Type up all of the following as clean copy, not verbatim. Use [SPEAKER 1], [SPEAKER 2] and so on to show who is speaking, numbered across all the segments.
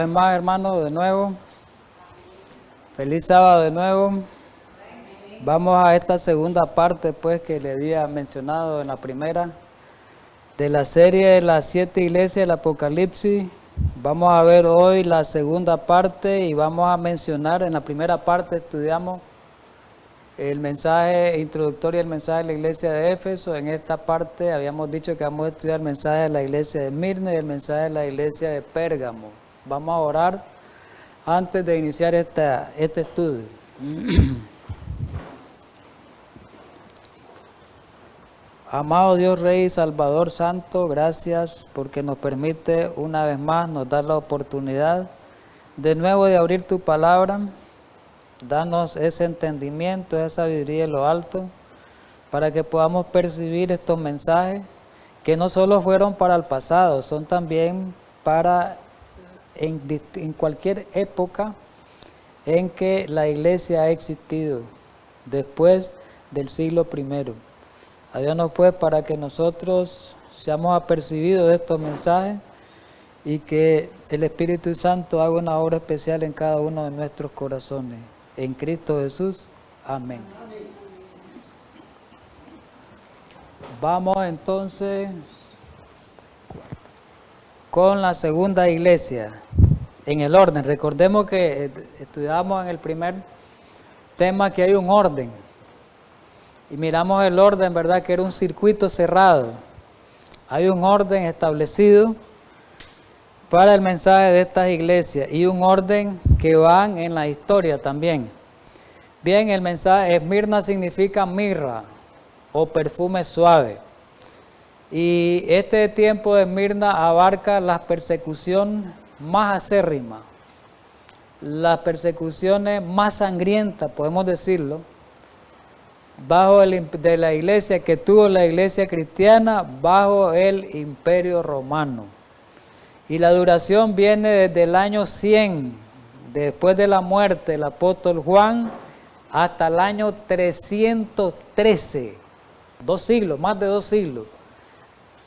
[SPEAKER 1] vez más, hermanos, de nuevo. Feliz sábado de nuevo. Vamos a esta segunda parte, pues, que le había mencionado en la primera, de la serie de las 7 iglesias del Apocalipsis. Vamos a ver hoy la segunda parte y vamos a mencionar, en la primera parte estudiamos el mensaje introductorio del mensaje de la iglesia de Éfeso. En esta parte habíamos dicho que vamos a estudiar el mensaje de la iglesia de Mirna y el mensaje de la iglesia de Pérgamo. Vamos a orar antes de iniciar este estudio. Amado Dios Rey y Salvador Santo, gracias porque nos permite una vez más, nos da la oportunidad de nuevo de abrir tu palabra. Danos ese entendimiento, esa sabiduría en lo alto, para que podamos percibir estos mensajes que no solo fueron para el pasado, son también para en cualquier época en que la iglesia ha existido, después del siglo I. Ayúdanos pues para que nosotros seamos apercibidos de estos mensajes y que el Espíritu Santo haga una obra especial en cada uno de nuestros corazones. En Cristo Jesús. Amén. Vamos entonces con la segunda iglesia, en el orden. Recordemos que estudiamos en el primer tema que hay un orden. Y miramos el orden, ¿verdad? Que era un circuito cerrado. Hay un orden establecido para el mensaje de estas iglesias y un orden que van en la historia también. Bien, el mensaje Esmirna significa mirra o perfume suave. Y este tiempo de Esmirna abarca la persecución más acérrima, las persecuciones más sangrientas, podemos decirlo, de la iglesia que tuvo la iglesia cristiana bajo el Imperio Romano. Y la duración viene desde el año 100, después de la muerte del apóstol Juan, hasta el año 313, 2 siglos, más de 2 siglos,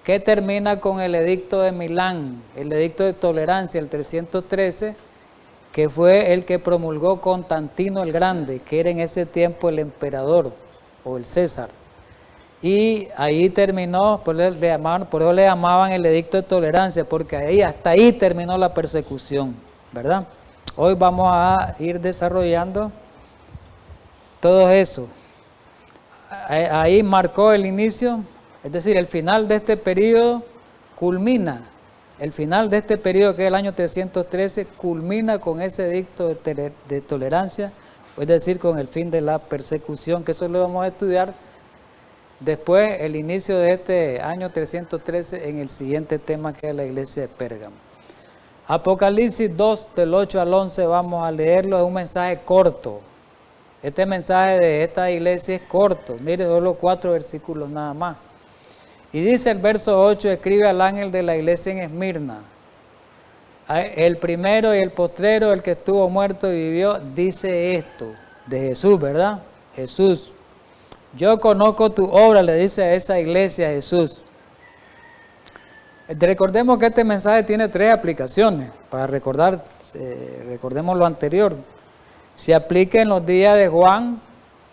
[SPEAKER 1] que termina con el edicto de Milán, el edicto de tolerancia, el 313, que fue el que promulgó Constantino el Grande, que era en ese tiempo el emperador o el César. Y ahí terminó, por eso le llamaban el edicto de tolerancia, porque ahí, hasta ahí terminó la persecución, ¿verdad? Hoy vamos a ir desarrollando todo eso. Ahí marcó el inicio, es decir, el final de este periodo culmina, el final de este periodo que es el año 313, culmina con ese edicto de tolerancia, es decir, con el fin de la persecución, que eso lo vamos a estudiar después, el inicio de este año 313 en el siguiente tema que es la iglesia de Pérgamo. Apocalipsis 2 del 8 al 11 vamos a leerlo, es un mensaje corto. Este mensaje de esta iglesia es corto, mire, solo 4 versículos nada más. Y dice el verso 8, escribe al ángel de la iglesia en Esmirna. El primero y el postrero, el que estuvo muerto y vivió, dice esto, de Jesús, ¿verdad? Jesús. Yo conozco tu obra, le dice a esa iglesia Jesús. Recordemos que este mensaje tiene 3 aplicaciones. Para recordar, recordemos lo anterior. Se aplica en los días de Juan,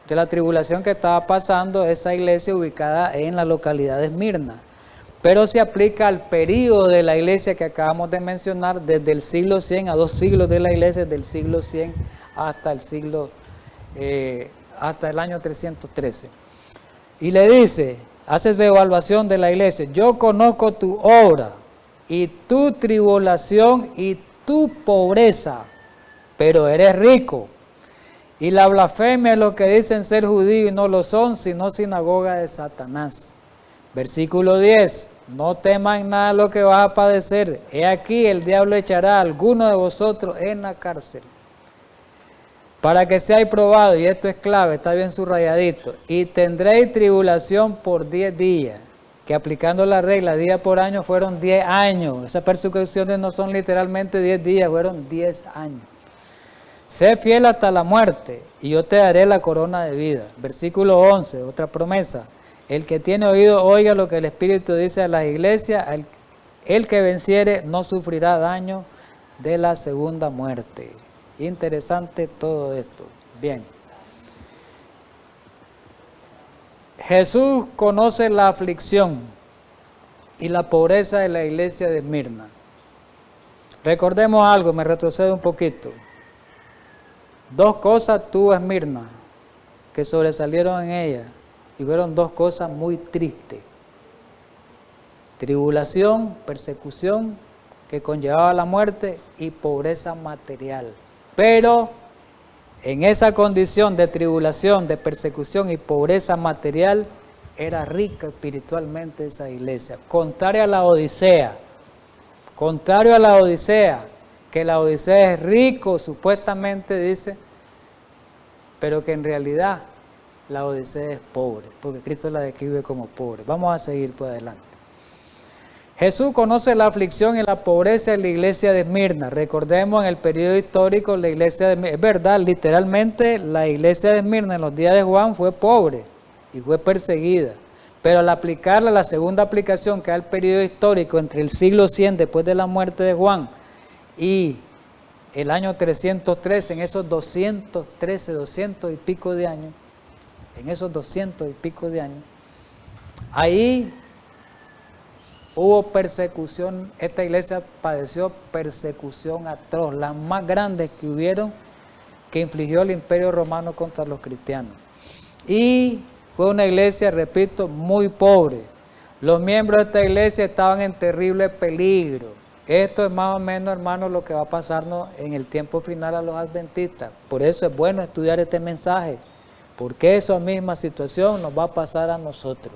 [SPEAKER 1] de la tribulación que estaba pasando esa iglesia ubicada en la localidad de Esmirna. Pero se aplica al período de la iglesia que acabamos de mencionar, desde el siglo 100 a 2 siglos de la iglesia, desde el siglo 100 hasta hasta el año 313. Y le dice, haces la evaluación de la iglesia, yo conozco tu obra y tu tribulación y tu pobreza, pero eres rico. Y la blasfemia es lo que dicen ser judíos y no lo son, sino sinagoga de Satanás. Versículo 10, no teman nada lo que vas a padecer. He aquí el diablo echará a alguno de vosotros en la cárcel, para que seáis probados, y esto es clave, está bien subrayadito, y tendréis tribulación por 10 días, que aplicando la regla día por año fueron 10 años. Esas persecuciones no son literalmente 10 días, fueron 10 años. Sé fiel hasta la muerte, y yo te daré la corona de vida. Versículo 11, otra promesa. El que tiene oído, oiga lo que el Espíritu dice a las iglesias. El que venciere no sufrirá daño de la segunda muerte. Interesante todo esto. Bien. Jesús conoce la aflicción y la pobreza de la iglesia de Esmirna. Recordemos algo, me retrocedo un poquito. Dos cosas tuvo Esmirna que sobresalieron en ella y fueron dos cosas muy tristes. Tribulación, persecución que conllevaba la muerte y pobreza material. Pero en esa condición de tribulación, de persecución y pobreza material, era rica espiritualmente esa iglesia. Contrario a la Odisea, que la Odisea es rico, supuestamente dice, pero que en realidad la Odisea es pobre, porque Cristo la describe como pobre. Vamos a seguir por adelante. Jesús conoce la aflicción y la pobreza de la iglesia de Esmirna. Recordemos en el periodo histórico la iglesia de Esmirna. Es verdad, literalmente la iglesia de Esmirna en los días de Juan fue pobre y fue perseguida. Pero al aplicarla, la segunda aplicación que da el periodo histórico entre el siglo 100 después de la muerte de Juan y el año 313, en esos 200 y pico de años, ahí hubo persecución. Esta iglesia padeció persecución atroz, las más grandes que hubieron, que infligió el Imperio Romano contra los cristianos. Y fue una iglesia, repito, muy pobre. Los miembros de esta iglesia estaban en terrible peligro. Esto es más o menos, hermanos, lo que va a pasarnos en el tiempo final a los adventistas. Por eso es bueno estudiar este mensaje, porque esa misma situación nos va a pasar a nosotros.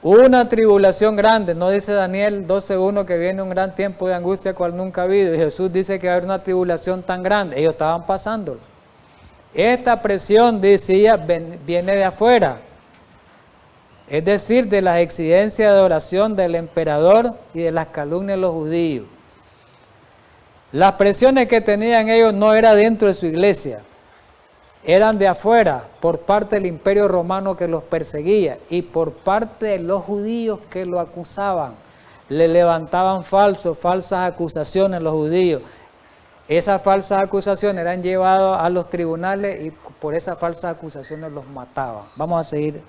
[SPEAKER 1] Una tribulación grande, no dice Daniel 12:1 que viene un gran tiempo de angustia cual nunca ha habido, y Jesús dice que va a haber una tribulación tan grande. Ellos estaban pasándolo. Esta presión, decía, viene de afuera, es decir, de las exigencias de oración del emperador y de las calumnias de los judíos. Las presiones que tenían ellos no eran dentro de su iglesia, eran de afuera, por parte del Imperio Romano que los perseguía y por parte de los judíos que lo acusaban. Le levantaban falsas acusaciones los judíos. Esas falsas acusaciones eran llevadas a los tribunales y por esas falsas acusaciones los mataban. Vamos a seguir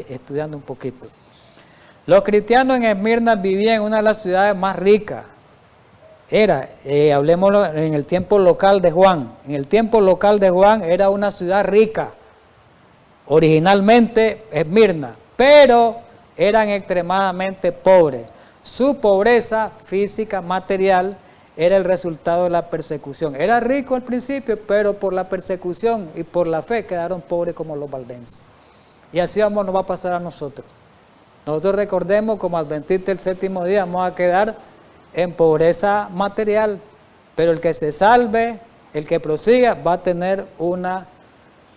[SPEAKER 1] estudiando un poquito. Los cristianos en Esmirna vivían en una de las ciudades más ricas. Hablemoslo en el tiempo local de Juan. En el tiempo local de Juan era una ciudad rica, originalmente Esmirna, pero eran extremadamente pobres. Su pobreza física, material, era el resultado de la persecución. Era rico al principio, pero por la persecución y por la fe quedaron pobres como los valdenses. Y así nos va a pasar a nosotros. Nosotros recordemos, como adventistas del séptimo día, vamos a quedar en pobreza material, pero el que se salve, el que prosiga, va a tener una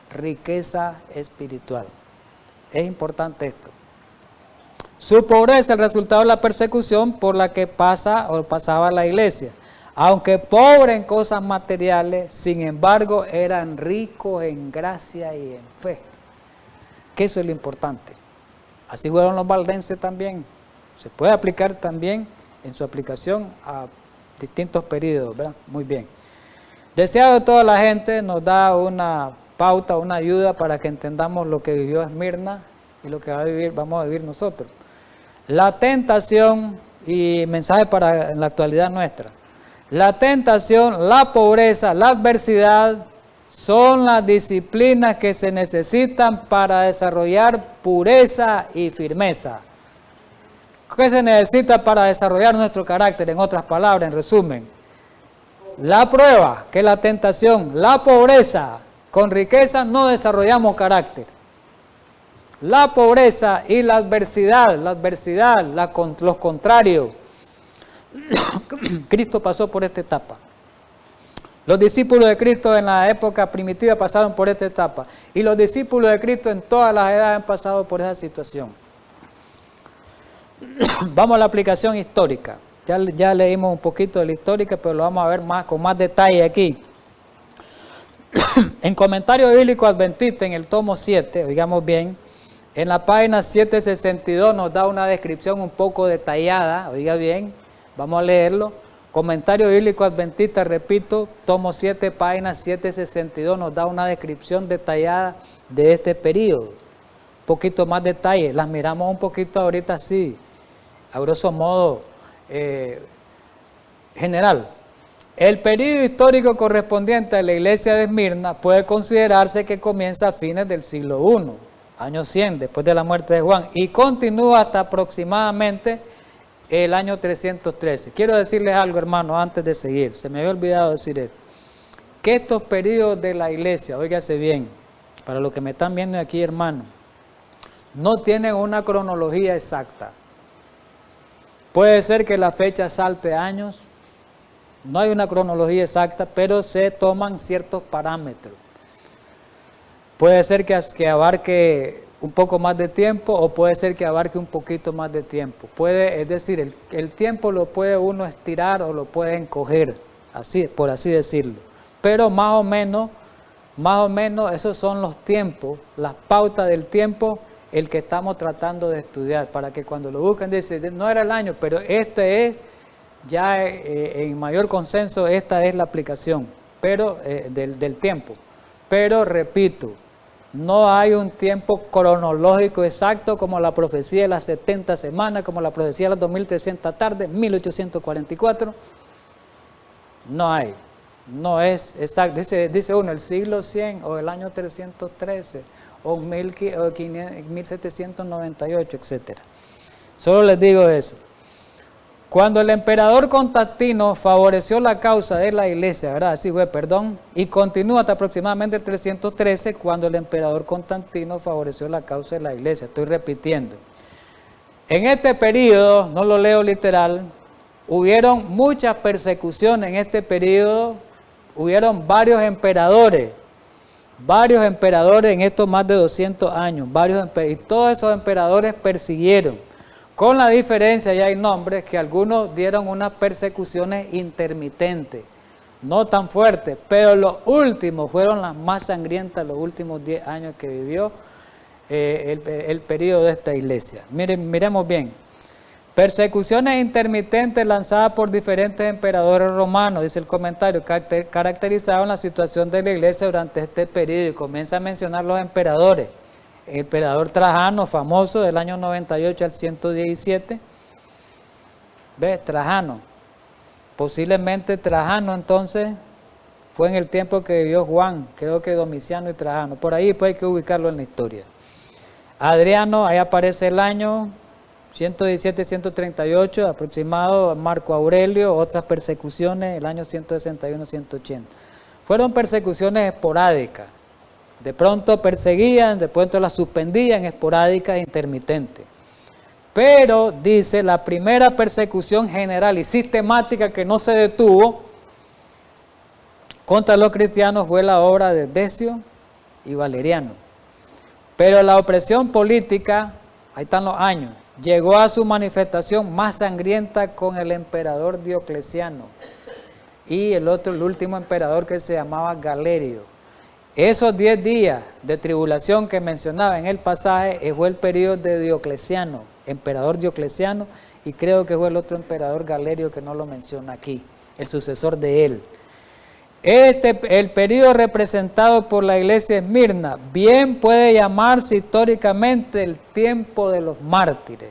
[SPEAKER 1] riqueza espiritual. Es importante esto. Su pobreza es el resultado de la persecución por la que pasaba la iglesia. Aunque pobres en cosas materiales, sin embargo, eran ricos en gracia y en fe. Que eso es lo importante. Así fueron los valdenses también. Se puede aplicar también en su aplicación a distintos periodos, ¿verdad? Muy bien. Deseado de toda la gente, nos da una pauta, una ayuda para que entendamos lo que vivió Esmirna y lo que vamos a vivir nosotros. La tentación y mensaje para en la actualidad nuestra. La tentación, la pobreza, la adversidad son las disciplinas que se necesitan para desarrollar pureza y firmeza. ¿Qué se necesita para desarrollar nuestro carácter? En otras palabras, en resumen, la prueba, que es la tentación, la pobreza. Con riqueza no desarrollamos carácter. La pobreza y la adversidad, los contrarios. Cristo pasó por esta etapa. Los discípulos de Cristo en la época primitiva pasaron por esta etapa. Y los discípulos de Cristo en todas las edades han pasado por esa situación. Vamos a la aplicación histórica. Ya leímos un poquito de la histórica, pero lo vamos a ver con más detalle aquí. En Comentario Bíblico Adventista, en el tomo 7, oigamos bien, en la página 762 nos da una descripción un poco detallada, oiga bien, vamos a leerlo, Comentario Bíblico Adventista, repito, tomo 7 páginas, 762, nos da una descripción detallada de este periodo. Un poquito más detalle, las miramos un poquito ahorita así, a grosso modo general. El periodo histórico correspondiente a la iglesia de Esmirna puede considerarse que comienza a fines del siglo I, año 100, después de la muerte de Juan, y continúa hasta aproximadamente el año 313. Quiero decirles algo, hermano, antes de seguir. Se me había olvidado decir esto. Que estos periodos de la iglesia, óigase bien, para los que me están viendo aquí, hermano, no tienen una cronología exacta. Puede ser que la fecha salte años, no hay una cronología exacta, pero se toman ciertos parámetros. Puede ser que abarque un poco más de tiempo o puede ser que abarque un poquito más de tiempo. Es decir, el tiempo lo puede uno estirar o lo puede encoger, así, por así decirlo. Pero más o menos esos son los tiempos, las pautas del tiempo, el que estamos tratando de estudiar, para que cuando lo busquen dicen, no era el año, pero este es, ya en mayor consenso, esta es la aplicación pero del tiempo. Pero repito, no hay un tiempo cronológico exacto como la profecía de las 70 semanas, como la profecía de las 2300 tardes, 1844. No hay, no es exacto. Dice uno, el siglo 100 o el año 313 o 1798, etc. Solo les digo eso. Cuando el emperador Constantino favoreció la causa de la iglesia, ¿verdad? Así fue, perdón, y continúa hasta aproximadamente el 313, cuando el emperador Constantino favoreció la causa de la iglesia. Estoy repitiendo. En este periodo, no lo leo literal, hubieron muchas persecuciones en este periodo, hubieron varios emperadores en estos más de 200 años, y todos esos emperadores persiguieron. Con la diferencia, ya hay nombres, que algunos dieron unas persecuciones intermitentes, no tan fuertes, pero los últimos fueron las más sangrientas, los últimos 10 años que vivió el periodo de esta iglesia. Miremos bien. Persecuciones intermitentes lanzadas por diferentes emperadores romanos, dice el comentario, caracterizaron la situación de la iglesia durante este periodo, y comienza a mencionar los emperadores. El emperador Trajano, famoso, del año 98 al 117. ¿Ves? Trajano. Posiblemente Trajano entonces fue en el tiempo que vivió Juan, creo que Domiciano y Trajano. Por ahí pues hay que ubicarlo en la historia. Adriano, ahí aparece el año 117-138, aproximado. Marco Aurelio, otras persecuciones, el año 161-180. Fueron persecuciones esporádicas. De pronto perseguían, de pronto las suspendían, esporádicas e intermitentes. Pero, dice, la primera persecución general y sistemática que no se detuvo contra los cristianos fue la obra de Decio y Valeriano. Pero la opresión política, ahí están los años, llegó a su manifestación más sangrienta con el emperador Diocleciano y el último emperador que se llamaba Galerio. Esos 10 días de tribulación que mencionaba en el pasaje fue el periodo de Diocleciano, emperador Diocleciano, y creo que fue el otro emperador Galerio que no lo menciona aquí, el sucesor de él. El periodo representado por la iglesia de Esmirna bien puede llamarse históricamente el tiempo de los mártires.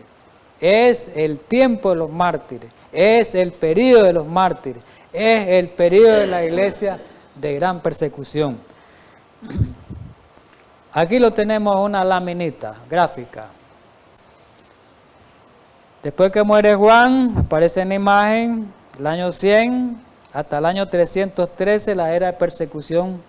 [SPEAKER 1] Es el tiempo de los mártires, es el periodo de los mártires, es el periodo de la iglesia de gran persecución. Aquí lo tenemos, una laminita gráfica. Después que muere Juan, aparece en la imagen el año 100 hasta el año 313, la era de persecución.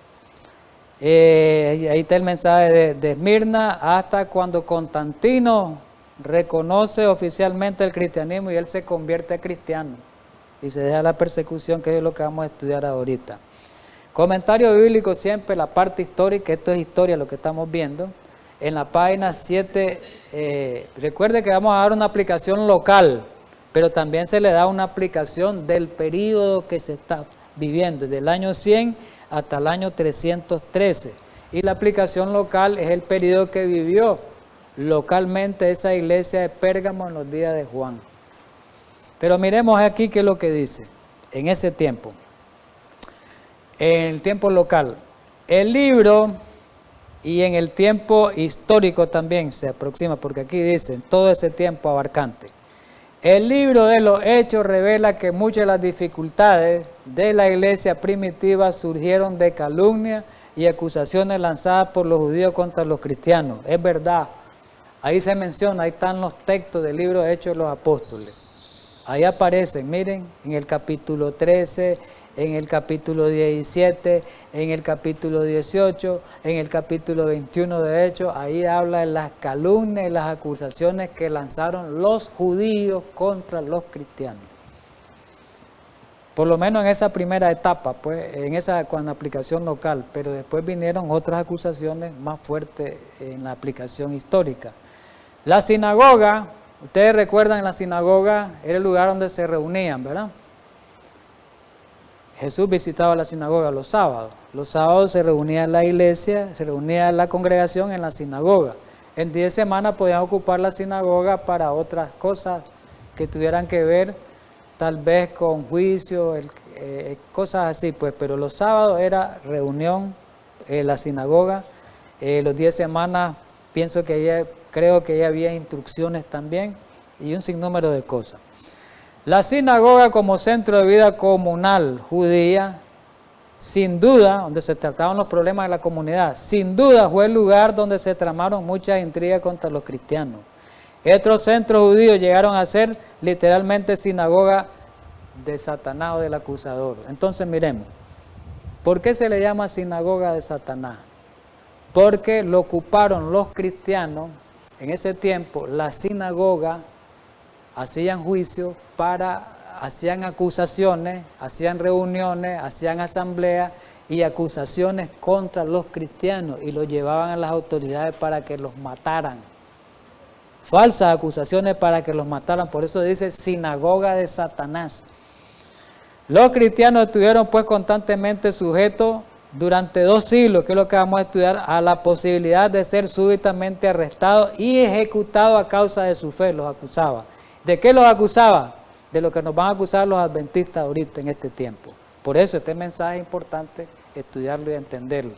[SPEAKER 1] Ahí está el mensaje de Esmirna, hasta cuando Constantino reconoce oficialmente el cristianismo y él se convierte a cristiano y se deja la persecución, que es lo que vamos a estudiar ahorita. Comentario bíblico siempre, la parte histórica, esto es historia lo que estamos viendo. En la página 7, recuerde que vamos a dar una aplicación local, pero también se le da una aplicación del periodo que se está viviendo, del año 100 hasta el año 313. Y la aplicación local es el periodo que vivió localmente esa iglesia de Pérgamo en los días de Juan. Pero miremos aquí qué es lo que dice. en ese tiempo, en el tiempo local. El libro, y en el tiempo histórico también se aproxima, porque aquí dicen todo ese tiempo abarcante. El libro de los Hechos revela que muchas de las dificultades de la iglesia primitiva surgieron de calumnias y acusaciones lanzadas por los judíos contra los cristianos. Es verdad, ahí se menciona, ahí están los textos del libro de Hechos de los Apóstoles. Ahí aparecen, miren, en el capítulo 13, en el capítulo 17, en el capítulo 18, en el capítulo 21 de Hechos, ahí habla de las calumnias y las acusaciones que lanzaron los judíos contra los cristianos. Por lo menos en esa primera etapa, pues, en esa con la aplicación local, pero después vinieron otras acusaciones más fuertes en la aplicación histórica. La sinagoga, ustedes recuerdan, la sinagoga era el lugar donde se reunían, ¿verdad? Jesús visitaba la sinagoga los sábados. Los sábados se reunía la iglesia, se reunía la congregación en la sinagoga. En 10 semanas podían ocupar la sinagoga para otras cosas que tuvieran que ver tal vez con juicio, cosas así, pues. Pero los sábados era reunión en la sinagoga. Los 10 semanas creo que ya había instrucciones también y un sinnúmero de cosas. La sinagoga como centro de vida comunal judía, sin duda, donde se trataban los problemas de la comunidad, sin duda fue el lugar donde se tramaron muchas intrigas contra los cristianos. Estos centros judíos llegaron a ser literalmente sinagoga de Satanás o del acusador. Entonces miremos, ¿por qué se le llama sinagoga de Satanás? Porque lo ocuparon los cristianos en ese tiempo, la sinagoga, hacían juicio hacían acusaciones, hacían reuniones, hacían asambleas y acusaciones contra los cristianos y los llevaban a las autoridades para que los mataran. Falsas acusaciones para que los mataran, por eso dice sinagoga de Satanás. Los cristianos estuvieron pues constantemente sujetos durante 2 siglos, que es lo que vamos a estudiar, a la posibilidad de ser súbitamente arrestados y ejecutados a causa de su fe, los acusaba. ¿De qué los acusaba? De lo que nos van a acusar los adventistas ahorita en este tiempo. Por eso este mensaje es importante estudiarlo y entenderlo.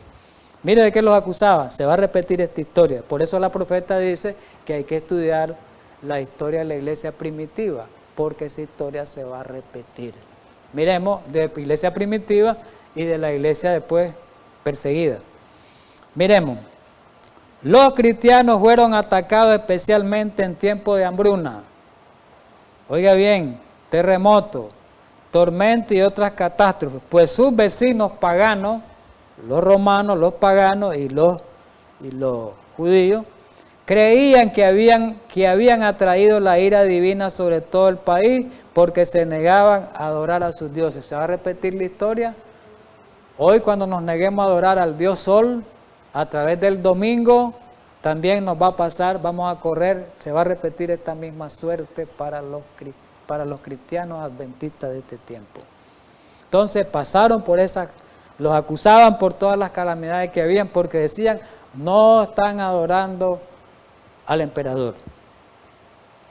[SPEAKER 1] Mire de qué los acusaba, se va a repetir esta historia. Por eso la profeta dice que hay que estudiar la historia de la iglesia primitiva, porque esa historia se va a repetir. Miremos de la iglesia primitiva y de la iglesia después perseguida. Miremos, los cristianos fueron atacados especialmente en tiempos de hambruna. Oiga bien, terremoto, tormenta y otras catástrofes, pues sus vecinos paganos, los romanos, los paganos y los judíos, creían que habían atraído la ira divina sobre todo el país porque se negaban a adorar a sus dioses. ¿Se va a repetir la historia? Hoy cuando nos neguemos a adorar al Dios Sol, a través del domingo, también nos va a pasar, vamos a correr, se va a repetir esta misma suerte para los cristianos adventistas de este tiempo. Entonces pasaron por los acusaban por todas las calamidades que habían, porque decían, no están adorando al emperador,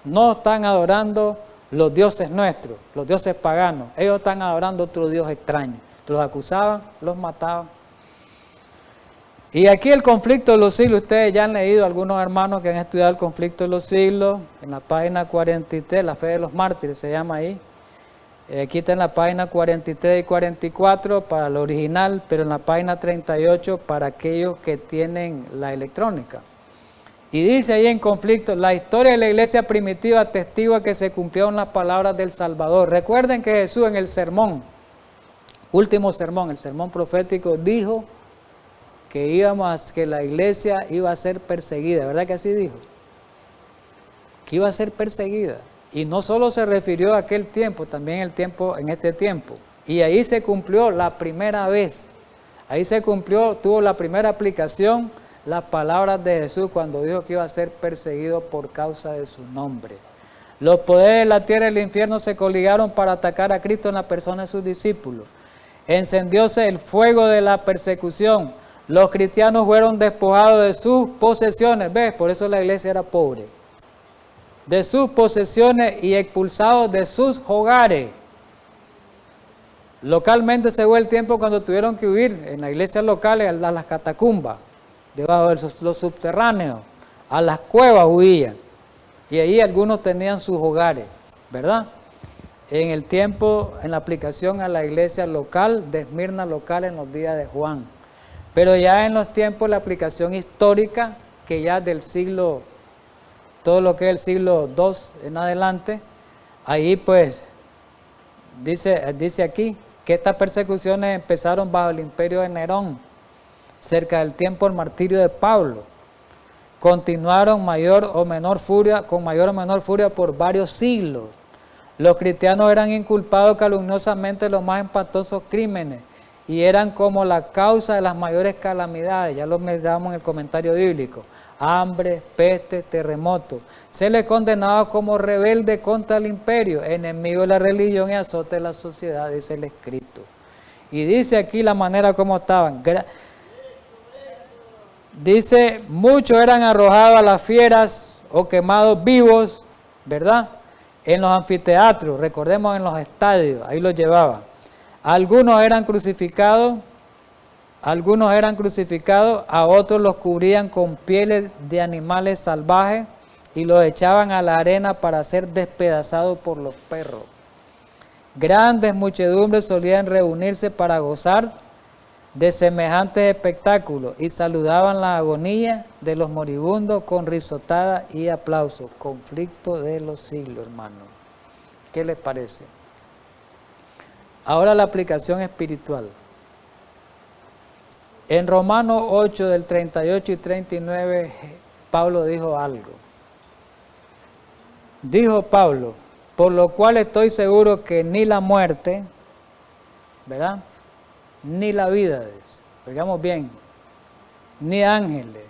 [SPEAKER 1] no están adorando los dioses nuestros, los dioses paganos, ellos están adorando otro Dios extraño. Los acusaban, los mataban. Y aquí el conflicto de los siglos, ustedes ya han leído, algunos hermanos que han estudiado el conflicto de los siglos, en la página 43, la fe de los mártires se llama ahí. Aquí está en la página 43 y 44 para el original, pero en la página 38 para aquellos que tienen la electrónica. Y dice ahí en conflicto, la historia de la iglesia primitiva atestigua que se cumplieron las palabras del Salvador. Recuerden que Jesús en el sermón, último sermón, el sermón profético, dijo que la iglesia iba a ser perseguida, ¿verdad que así dijo? Que iba a ser perseguida. Y no solo se refirió a aquel tiempo, también en este tiempo. Y ahí se cumplió la primera vez. Ahí se cumplió, tuvo la primera aplicación las palabras de Jesús cuando dijo que iba a ser perseguido por causa de su nombre. Los poderes de la tierra y el infierno se coligaron para atacar a Cristo en la persona de sus discípulos. Encendióse el fuego de la persecución. Los cristianos fueron despojados de sus posesiones, ¿ves? Por eso la iglesia era pobre. De sus posesiones y expulsados de sus hogares. Localmente se fue el tiempo cuando tuvieron que huir en las iglesias locales a las catacumbas, debajo de los subterráneos, a las cuevas huían. Y ahí algunos tenían sus hogares, ¿verdad? En el tiempo, en la aplicación a la iglesia local de Esmirna local en los días de Juan. Pero ya en los tiempos, la aplicación histórica, que ya del siglo, todo lo que es el siglo II en adelante, ahí pues, dice aquí, que estas persecuciones empezaron bajo el imperio de Nerón, cerca del tiempo del martirio de Pablo. Continuaron con mayor o menor furia por varios siglos. Los cristianos eran inculpados calumniosamente de los más espantosos crímenes y eran como la causa de las mayores calamidades, ya lo miramos en el comentario bíblico, hambre, peste, terremotos. Se les condenaba como rebelde contra el imperio, enemigo de la religión y azote de la sociedad, dice el escrito. Y dice aquí la manera como estaban. Dice, muchos eran arrojados a las fieras o quemados vivos, ¿verdad? En los anfiteatros, recordemos en los estadios, ahí los llevaban. Algunos eran crucificados, a otros los cubrían con pieles de animales salvajes y los echaban a la arena para ser despedazados por los perros. Grandes muchedumbres solían reunirse para gozar de semejantes espectáculos y saludaban la agonía de los moribundos con risotada y aplausos. Conflicto de los siglos, hermanos. ¿Qué les parece? Ahora la aplicación espiritual. En Romanos 8 del 38 y 39, Pablo dijo algo. Dijo Pablo, por lo cual estoy seguro que ni la muerte, ¿verdad?, ni la vida, oigamos bien, ni ángeles,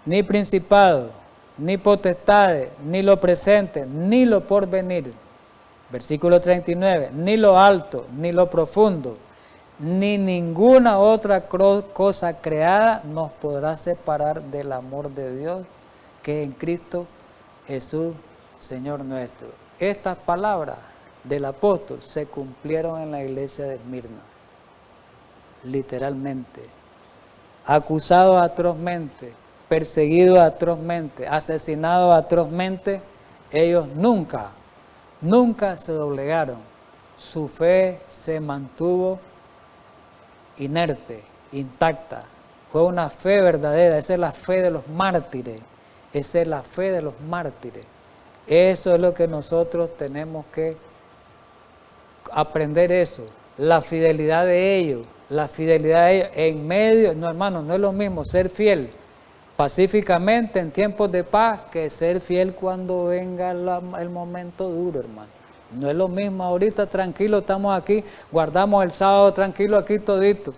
[SPEAKER 1] ni principados, ni potestades, ni lo presente, ni lo porvenir. Versículo 39, ni lo alto, ni lo profundo, ni ninguna otra cosa creada nos podrá separar del amor de Dios que es en Cristo Jesús, Señor nuestro. Estas palabras del apóstol se cumplieron en la iglesia de Esmirna. Literalmente, acusados atrozmente, perseguidos atrozmente, asesinados atrozmente, ellos nunca se doblegaron. Su fe se mantuvo inerte, intacta. Fue una fe verdadera. Esa es la fe de los mártires. Esa es la fe de los mártires. Eso es lo que nosotros tenemos que aprender, eso, la fidelidad de ellos. La fidelidad de ellos en medio, no hermano, no es lo mismo ser fiel pacíficamente en tiempos de paz que ser fiel cuando venga el momento duro, hermano. No es lo mismo ahorita tranquilo, estamos aquí, guardamos el sábado tranquilo aquí todito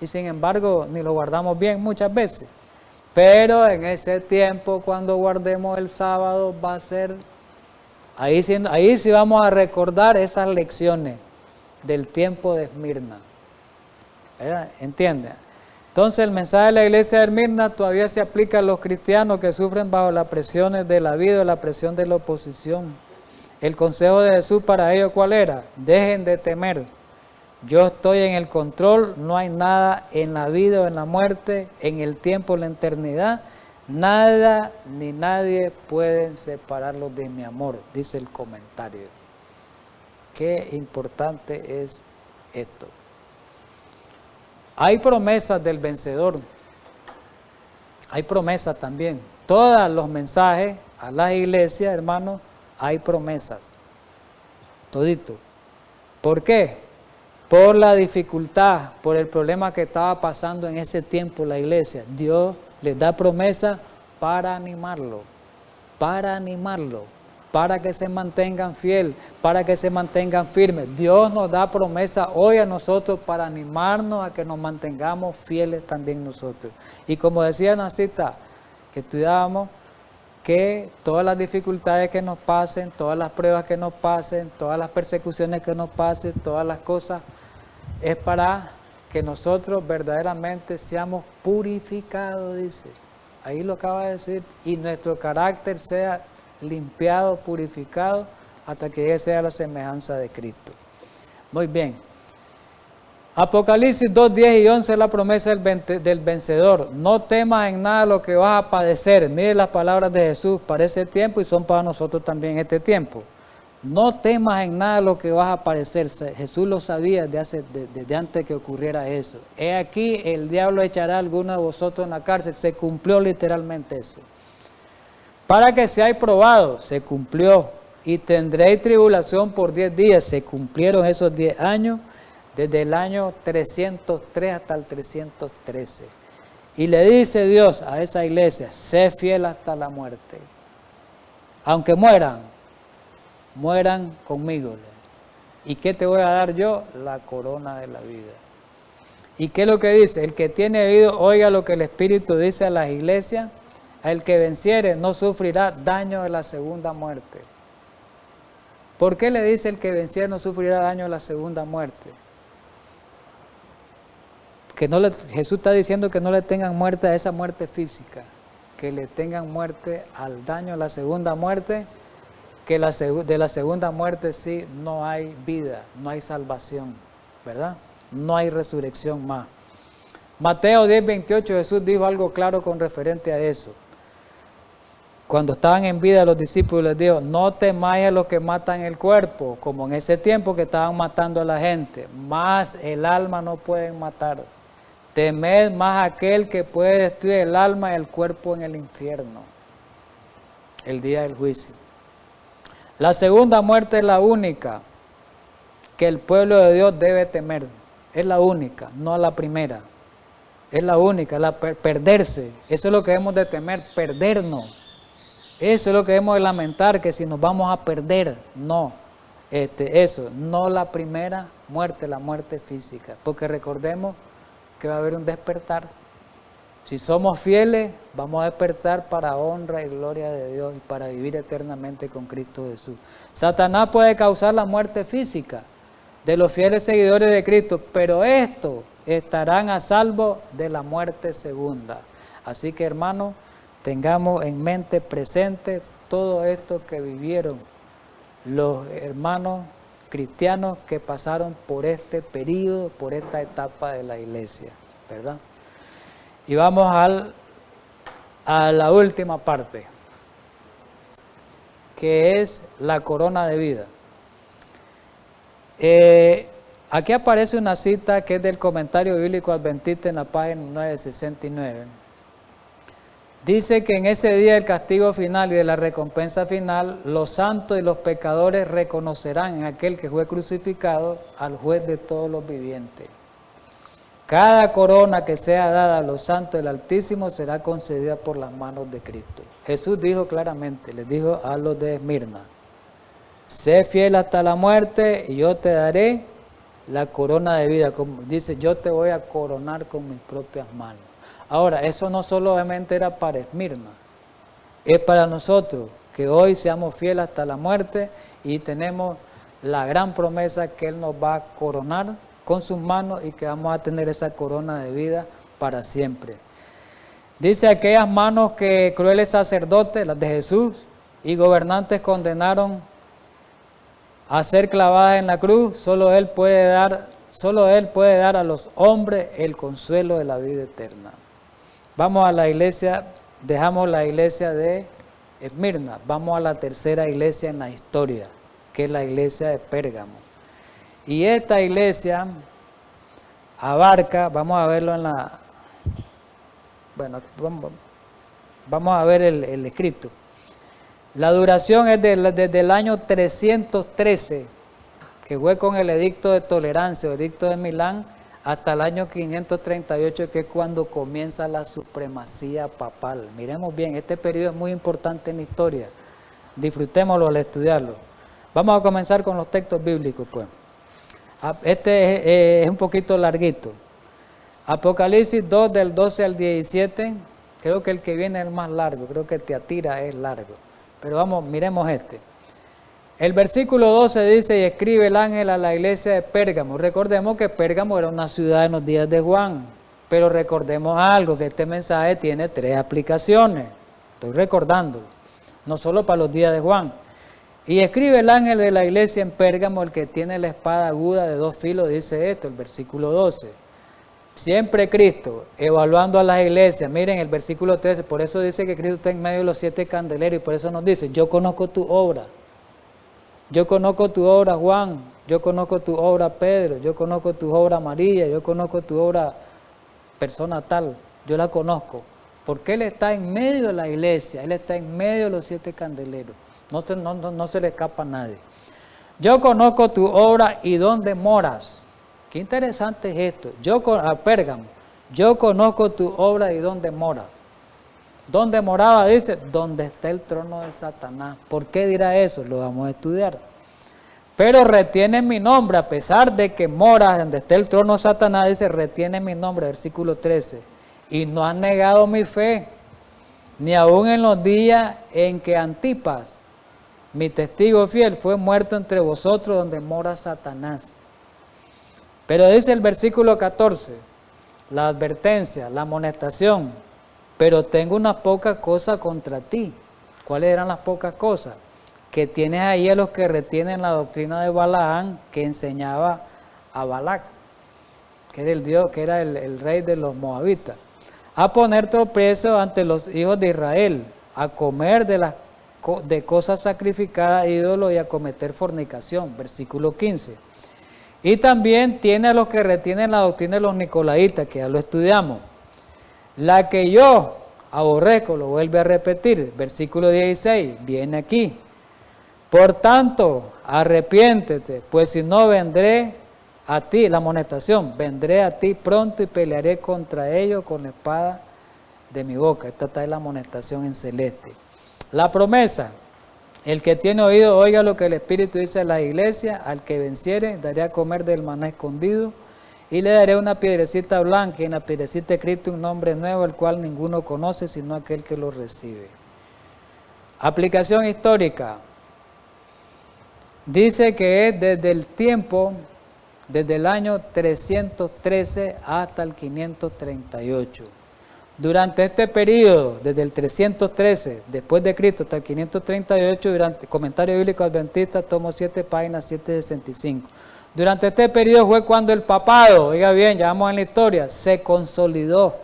[SPEAKER 1] y sin embargo ni lo guardamos bien muchas veces. Pero en ese tiempo cuando guardemos el sábado va a ser, ahí sí vamos a recordar esas lecciones del tiempo de Esmirna. ¿Entienden? Entonces el mensaje de la iglesia de Esmirna todavía se aplica a los cristianos que sufren bajo las presiones de la vida o la presión de la oposición. El consejo de Jesús para ellos, ¿cuál era? Dejen de temer. Yo estoy en el control, no hay nada en la vida o en la muerte, en el tiempo o en la eternidad. Nada ni nadie pueden separarlos de mi amor, dice el comentario. Qué importante es esto. Hay promesas del vencedor, hay promesas también. Todos los mensajes a las iglesias, hermanos, hay promesas. Todito. ¿Por qué? Por la dificultad, por el problema que estaba pasando en ese tiempo la iglesia. Dios les da promesas para animarlo, para que se mantengan fieles, para que se mantengan firmes. Dios nos da promesa hoy a nosotros para animarnos a que nos mantengamos fieles también nosotros. Y como decía en la cita que estudiábamos, que todas las dificultades que nos pasen, todas las pruebas que nos pasen, todas las persecuciones que nos pasen, todas las cosas, es para que nosotros verdaderamente seamos purificados, dice. Ahí lo acaba de decir, y nuestro carácter sea limpiado, purificado, hasta que Él sea la semejanza de Cristo. Muy bien. Apocalipsis 2, 10 y 11 es la promesa del vencedor. No temas en nada lo que vas a padecer. Mire las palabras de Jesús para ese tiempo y son para nosotros también este tiempo. No temas en nada lo que vas a padecer. Jesús lo sabía desde antes que ocurriera eso. He aquí, el diablo echará a alguno de vosotros en la cárcel. Se cumplió literalmente eso. Para que seáis probados, se cumplió. Y tendréis tribulación por 10 días. Se cumplieron esos 10 años. Desde el año 303 hasta el 313. Y le dice Dios a esa iglesia, sé fiel hasta la muerte. Aunque mueran conmigo. ¿Y qué te voy a dar yo? La corona de la vida. ¿Y qué es lo que dice? El que tiene oído, oiga lo que el Espíritu dice a las iglesias. El que venciere no sufrirá daño de la segunda muerte. ¿Por qué le dice el que venciere no sufrirá daño de la segunda muerte? Jesús está diciendo que no le tengan muerte a esa muerte física, que le tengan muerte al daño a la segunda muerte, que de la segunda muerte sí no hay vida, no hay salvación, ¿verdad? No hay resurrección más. Mateo 10, 28, Jesús dijo algo claro con referente a eso. Cuando estaban en vida los discípulos les dijo, no temáis a los que matan el cuerpo, como en ese tiempo que estaban matando a la gente, más el alma no pueden matar. Temed más aquel que puede destruir el alma y el cuerpo en el infierno, el día del juicio. La segunda muerte es la única que el pueblo de Dios debe temer. Es la única, no la primera. Es la única, perderse. Eso es lo que debemos de temer, perdernos. Eso es lo que debemos de lamentar, que si nos vamos a perder, no. Eso, no la primera muerte, la muerte física. Porque recordemos que va a haber un despertar. Si somos fieles, vamos a despertar para honra y gloria de Dios y para vivir eternamente con Cristo Jesús. Satanás puede causar la muerte física de los fieles seguidores de Cristo, pero estos estarán a salvo de la muerte segunda. Así que, hermanos, tengamos en mente presente todo esto que vivieron los hermanos cristianos que pasaron por este periodo, por esta etapa de la iglesia, ¿verdad? Y vamos a la última parte, que es la corona de vida. Aquí aparece una cita que es del Comentario Bíblico Adventista en la página 969. Dice que en ese día del castigo final y de la recompensa final, los santos y los pecadores reconocerán en aquel que fue crucificado al juez de todos los vivientes. Cada corona que sea dada a los santos del Altísimo será concedida por las manos de Cristo. Jesús dijo claramente, les dijo a los de Esmirna, sé fiel hasta la muerte y yo te daré la corona de vida. Como dice, yo te voy a coronar con mis propias manos. Ahora, eso no solamente era para Esmirna, es para nosotros, que hoy seamos fieles hasta la muerte y tenemos la gran promesa que Él nos va a coronar con sus manos y que vamos a tener esa corona de vida para siempre. Dice, aquellas manos que crueles sacerdotes, las de Jesús, y gobernantes condenaron a ser clavadas en la cruz, solo Él puede dar a los hombres el consuelo de la vida eterna. Vamos a la iglesia, dejamos la iglesia de Esmirna, vamos a la tercera iglesia en la historia, que es la iglesia de Pérgamo. Y esta iglesia abarca, vamos a verlo en la, bueno, vamos a ver el escrito. La duración es desde el año 313, que fue con el edicto de tolerancia, el edicto de Milán, hasta el año 538, que es cuando comienza la supremacía papal. Miremos bien, este periodo es muy importante en la historia. Disfrutémoslo al estudiarlo. Vamos a comenzar con los textos bíblicos, pues. Este es un poquito larguito. Apocalipsis 2, del 12 al 17, creo que el que viene es el más largo, creo que Teatira es largo. Pero vamos, miremos este. El versículo 12 dice, y escribe el ángel a la iglesia de Pérgamo. Recordemos que Pérgamo era una ciudad en los días de Juan, pero recordemos algo, que este mensaje tiene 3 aplicaciones. Estoy recordándolo, no solo para los días de Juan. Y escribe el ángel de la iglesia en Pérgamo, el que tiene la espada aguda de 2 filos, dice esto, el versículo 12. Siempre Cristo, evaluando a las iglesias. Miren el versículo 13, por eso dice que Cristo está en medio de los 7 candeleros, y por eso nos dice, yo conozco tu obra. Yo conozco tu obra, Juan. Yo conozco tu obra, Pedro. Yo conozco tu obra, María. Yo conozco tu obra, persona tal. Yo la conozco. Porque Él está en medio de la iglesia. Él está en medio de los 7 candeleros. No se le escapa a nadie. Yo conozco tu obra y dónde moras. Qué interesante es esto. Pérgamo. Yo conozco tu obra y dónde moras. ¿Dónde moraba? Dice, donde está el trono de Satanás. ¿Por qué dirá eso? Lo vamos a estudiar. Pero retiene mi nombre, a pesar de que mora donde está el trono de Satanás, dice, retiene mi nombre, versículo 13. Y no has negado mi fe, ni aun en los días en que Antipas, mi testigo fiel, fue muerto entre vosotros donde mora Satanás. Pero dice el versículo 14, la advertencia, la amonestación, pero tengo una poca cosa contra ti. ¿Cuáles eran las pocas cosas? Que tienes ahí a los que retienen la doctrina de Balaam, que enseñaba a Balac, que era el Dios, que era el rey de los moabitas, a poner tropiezo ante los hijos de Israel, a comer de cosas sacrificadas a ídolos y a cometer fornicación, versículo 15. Y también tiene a los que retienen la doctrina de los nicolaitas, que ya lo estudiamos. La que yo aborrezco, lo vuelve a repetir, versículo 16, viene aquí. Por tanto, arrepiéntete, pues si no vendré a ti, la amonestación, vendré a ti pronto y pelearé contra ellos con la espada de mi boca. Esta está en la amonestación en celeste. La promesa, el que tiene oído, oiga lo que el Espíritu dice a la iglesia, al que venciere, daré a comer del maná escondido, y le daré una piedrecita blanca, y en la piedrecita escrito un nombre nuevo, el cual ninguno conoce, sino aquel que lo recibe. Aplicación histórica. Dice que es desde el tiempo, desde el año 313 hasta el 538. Durante este periodo, desde el 313 después de Cristo hasta el 538, durante Comentario Bíblico Adventista, tomo 7 páginas, 765. Durante este periodo fue cuando el papado, oiga bien, ya vamos en la historia, se consolidó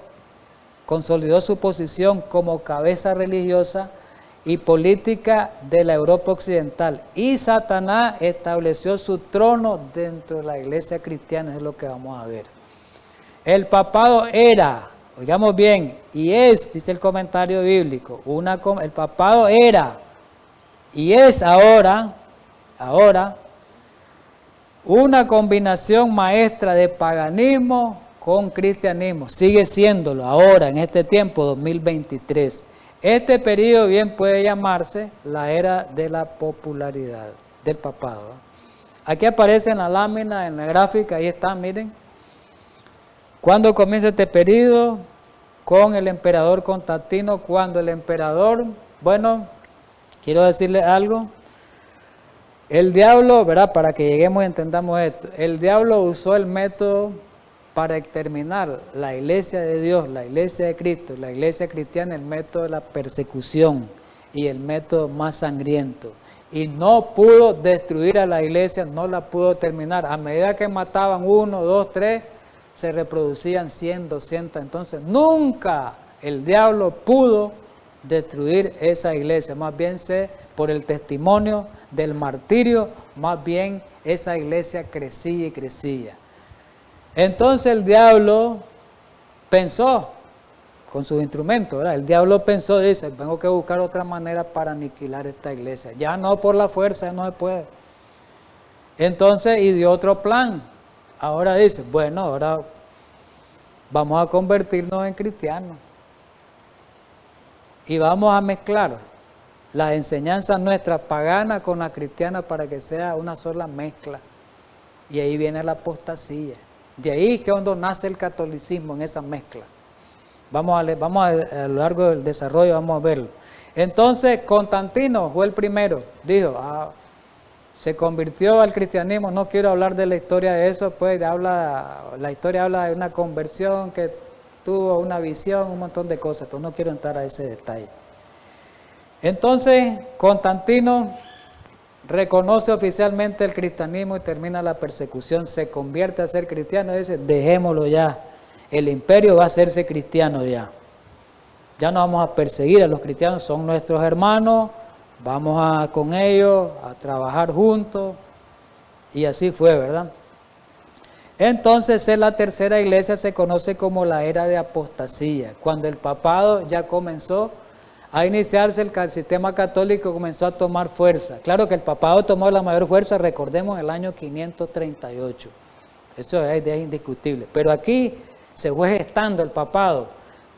[SPEAKER 1] su posición como cabeza religiosa y política de la Europa occidental. Y Satanás estableció su trono dentro de la iglesia cristiana, es lo que vamos a ver. El papado era, oigamos bien, y es, dice el comentario bíblico, el papado era y es ahora una combinación maestra de paganismo con cristianismo. Sigue siéndolo ahora, en este tiempo, 2023. Este periodo bien puede llamarse la era de la popularidad del papado. Aquí aparece en la lámina, en la gráfica, ahí está, miren. ¿Cuándo comienza este periodo? Con el emperador Constantino, cuando el emperador, bueno, quiero decirle algo. El diablo, ¿verdad? Para que lleguemos y entendamos esto, el diablo usó el método para exterminar la iglesia de Dios, la iglesia de Cristo, la iglesia cristiana, el método de la persecución y el método más sangriento. Y no pudo destruir a la iglesia, no la pudo terminar. A medida que mataban 1, 2, 3, se reproducían 100, 200. Entonces nunca el diablo pudo destruir esa iglesia, más bien por el testimonio del martirio, más bien esa iglesia crecía y crecía. Entonces el diablo pensó con sus instrumentos, ¿verdad? El diablo pensó, dice, tengo que buscar otra manera para aniquilar esta iglesia. Ya no por la fuerza, no se puede. Entonces, y dio otro plan. Ahora dice, bueno, ahora vamos a convertirnos en cristianos. Y vamos a mezclar las enseñanzas nuestras paganas con la cristiana para que sea una sola mezcla. Y ahí viene la apostasía. De ahí es que cuando nace el catolicismo, en esa mezcla. Vamos a lo largo del desarrollo, vamos a verlo. Entonces, Constantino fue el primero. Dijo, se convirtió al cristianismo. No quiero hablar de la historia de eso, pues la historia habla de una conversión que tuvo una visión, un montón de cosas, pero no quiero entrar a ese detalle. Entonces, Constantino reconoce oficialmente el cristianismo y termina la persecución, se convierte a ser cristiano y dice, dejémoslo ya, el imperio va a hacerse cristiano ya. Ya no vamos a perseguir a los cristianos, son nuestros hermanos, vamos con ellos a trabajar juntos, y así fue, ¿verdad? Entonces en la tercera iglesia se conoce como la era de apostasía, cuando el papado ya comenzó a iniciarse, el sistema católico comenzó a tomar fuerza. Claro que el papado tomó la mayor fuerza, recordemos, el año 538, eso es indiscutible, pero aquí se fue gestando el papado,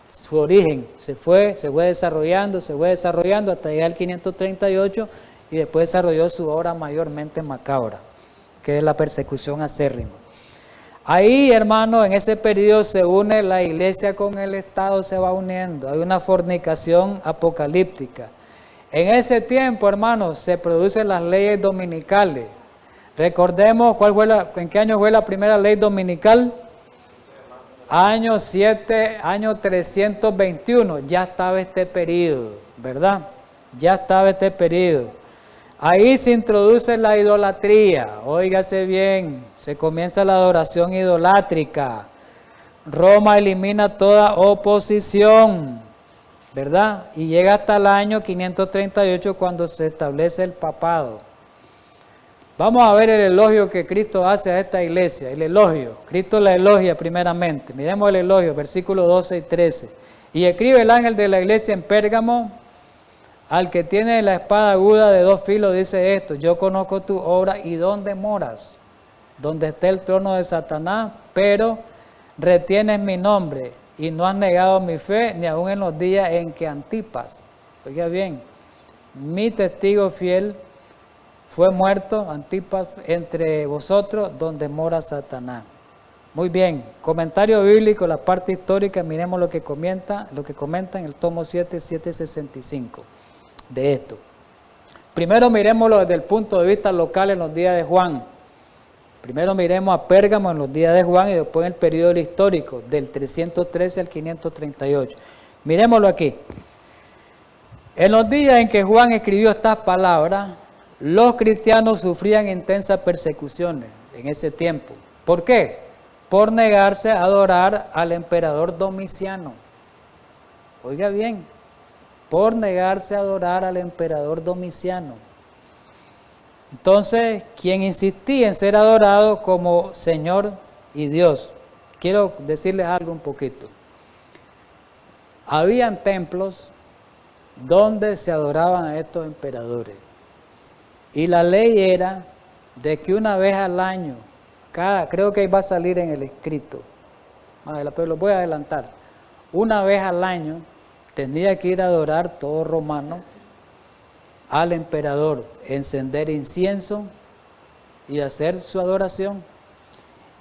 [SPEAKER 1] su origen se fue desarrollando hasta llegar al 538 y después desarrolló su obra mayormente macabra, que es la persecución acérrima. Ahí, hermano, en ese periodo se une la iglesia con el Estado, se va uniendo, hay una fornicación apocalíptica. En ese tiempo, hermano, se producen las leyes dominicales. Recordemos en qué año fue la primera ley dominical. Año 321, ya estaba este periodo, ¿verdad? Ya estaba este periodo. Ahí se introduce la idolatría, óigase bien, se comienza la adoración idolátrica. Roma elimina toda oposición, ¿verdad? Y llega hasta el año 538 cuando se establece el papado. Vamos a ver el elogio que Cristo hace a esta iglesia, el elogio. Cristo la elogia primeramente. Miremos el elogio, versículos 12 y 13. Y escribe el ángel de la iglesia en Pérgamo, al que tiene la espada aguda de 2 filos, dice esto: yo conozco tu obra y dónde moras, donde está el trono de Satanás, pero retienes mi nombre y no has negado mi fe, ni aun en los días en que Antipas, oiga bien, mi testigo fiel, fue muerto, Antipas, entre vosotros, donde mora Satanás. Muy bien, comentario bíblico, la parte histórica, miremos lo que comenta en el tomo 7, 765 de esto. Primero miremoslo desde el punto de vista local en los días de Juan. Primero miremos a Pérgamo en los días de Juan y después en el periodo histórico, del 313 al 538. Miremoslo aquí. En los días en que Juan escribió estas palabras, los cristianos sufrían intensas persecuciones en ese tiempo. ¿Por qué? Por negarse a adorar al emperador Domiciano. Oiga bien, por negarse a adorar al emperador Domiciano. Entonces, quien insistía en ser adorado como Señor y Dios. Quiero decirles algo un poquito. Habían templos donde se adoraban a estos emperadores. Y la ley era de que una vez al año, creo que ahí va a salir en el escrito, pero lo voy a adelantar, una vez al año tenía que ir a adorar todo romano al emperador, encender incienso y hacer su adoración.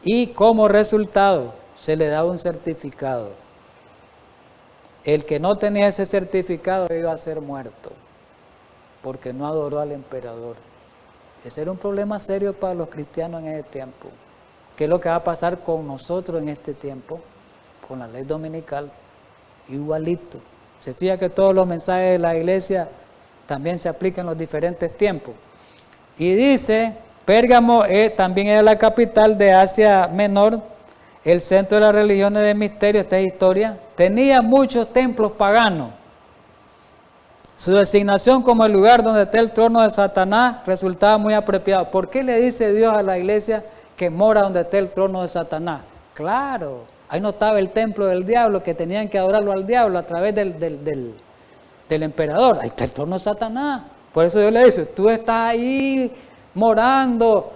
[SPEAKER 1] Y como resultado se le daba un certificado. El que no tenía ese certificado iba a ser muerto, porque no adoró al emperador. Ese era un problema serio para los cristianos en ese tiempo. ¿Qué es lo que va a pasar con nosotros en este tiempo? Con la ley dominical, igualito. Se fija que todos los mensajes de la iglesia también se aplican en los diferentes tiempos. Y dice, Pérgamo también era la capital de Asia Menor, el centro de las religiones de misterio, esta es historia. Tenía muchos templos paganos. Su designación como el lugar donde está el trono de Satanás resultaba muy apropiado. ¿Por qué le dice Dios a la iglesia que mora donde está el trono de Satanás? Claro, ahí no estaba el templo del diablo, que tenían que adorarlo al diablo a través del emperador. Ahí está el trono de Satanás. Por eso Dios le dice, tú estás ahí morando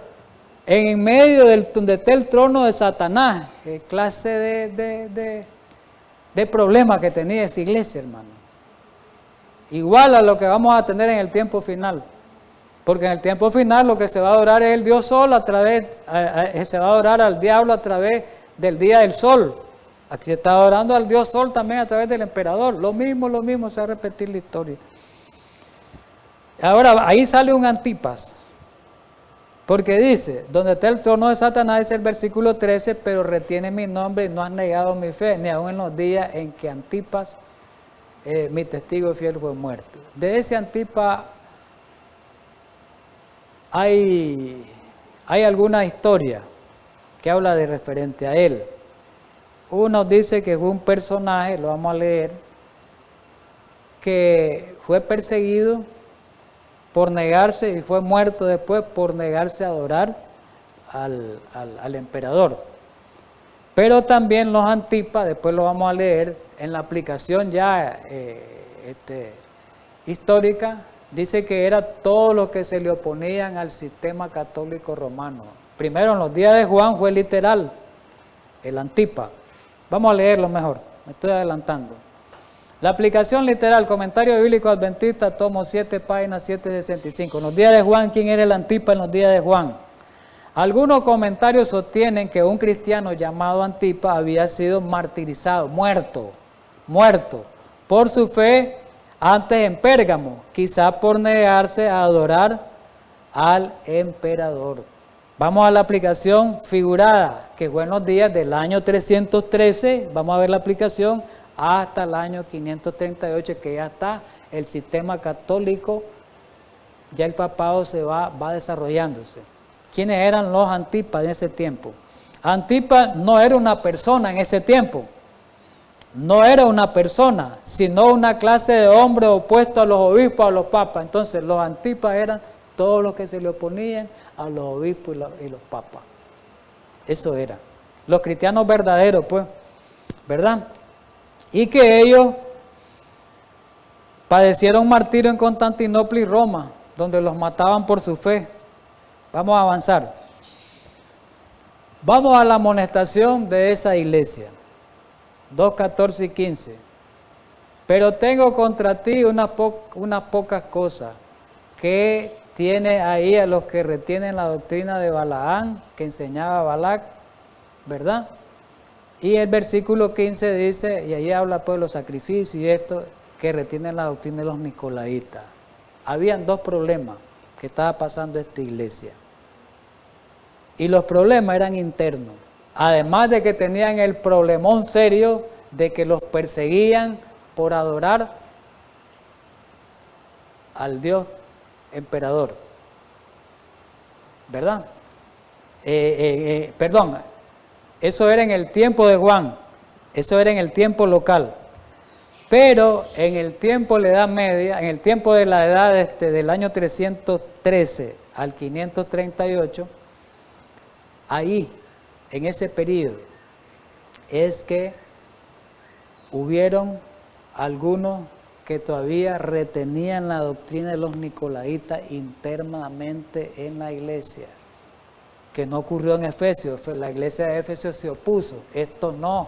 [SPEAKER 1] en medio donde está el trono de Satanás. ¿Qué clase de problema que tenía esa iglesia, hermano? Igual a lo que vamos a tener en el tiempo final. Porque en el tiempo final lo que se va a adorar es el Dios Sol se va a adorar al diablo a través del día del sol. Aquí se está adorando al Dios Sol también a través del emperador. Lo mismo, se va a repetir la historia. Ahora, ahí sale un Antipas. Porque dice, donde está el trono de Satanás, dice el versículo 13, pero retiene mi nombre y no has negado mi fe, ni aun en los días en que Antipas, mi testigo fiel, fue muerto. De ese Antipas hay alguna historia que habla de referente a él. Uno dice que fue un personaje, lo vamos a leer, que fue perseguido por negarse y fue muerto después por negarse a adorar al emperador. Pero también los Antipas, después lo vamos a leer, en la aplicación ya histórica, dice que era todo lo que se le oponían al sistema católico romano. Primero en los días de Juan fue literal, el Antipa. Vamos a leerlo mejor, me estoy adelantando. La aplicación literal, Comentario Bíblico Adventista, tomo 7, página 765. En los días de Juan, ¿quién era el Antipa en los días de Juan? Algunos comentarios sostienen que un cristiano llamado Antipa había sido martirizado, muerto por su fe antes en Pérgamo, quizá por negarse a adorar al emperador. Vamos a la aplicación figurada, que fue en los días del año 313, vamos a ver la aplicación hasta el año 538, que ya está el sistema católico, ya el papado se va desarrollándose. ¿Quiénes eran los Antipas en ese tiempo? Antipas no era una persona en ese tiempo, no era una persona, sino una clase de hombre opuesto a los obispos, a los papas. Entonces los Antipas eran todos los que se le oponían a los obispos y los papas. Eso era. Los cristianos verdaderos, pues, ¿verdad? Y que ellos padecieron martirio en Constantinopla y Roma, donde los mataban por su fe. Vamos a avanzar. Vamos a la amonestación de esa iglesia. 2, 14 y 15. Pero tengo contra ti unas pocas cosas, que tienes ahí a los que retienen la doctrina de Balaán, que enseñaba Balac, ¿verdad? Y el versículo 15 dice, y ahí habla pues de los sacrificios y esto, que retienen la doctrina de los nicolaitas. Habían dos problemas que estaba pasando esta iglesia. Y los problemas eran internos. Además de que tenían el problemón serio de que los perseguían por adorar al Dios emperador. ¿Verdad? Perdón, eso era en el tiempo de Juan, eso era en el tiempo local. Pero en el tiempo de la Edad Media, en el tiempo de la edad del año 313 al 538, ahí, en ese periodo, es que hubieron algunos que todavía retenían la doctrina de los nicolaitas internamente en la iglesia, que no ocurrió en Efesios. La iglesia de Efesios se opuso, esto no,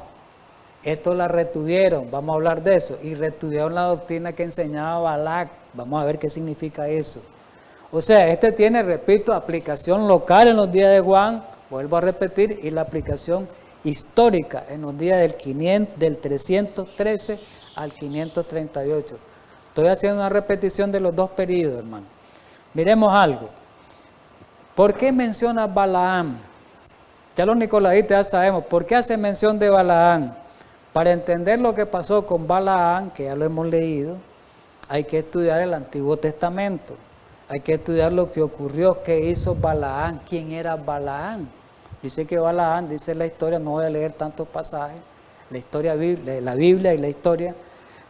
[SPEAKER 1] esto la retuvieron, vamos a hablar de eso, y retuvieron la doctrina que enseñaba Balac, vamos a ver qué significa eso. O sea, tiene, repito, aplicación local en los días de Juan, vuelvo a repetir, y la aplicación histórica en los días del 313 al 538. Estoy haciendo una repetición de los dos periodos, hermano. Miremos algo. ¿Por qué menciona Balaam? Ya los nicolaitas ya sabemos. ¿Por qué hace mención de Balaam? Para entender lo que pasó con Balaam, que ya lo hemos leído, hay que estudiar el Antiguo Testamento. Hay que estudiar lo que ocurrió, qué hizo Balaam, quién era Balaam. Dice que Balaam, dice la historia, no voy a leer tantos pasajes, la Biblia y la historia,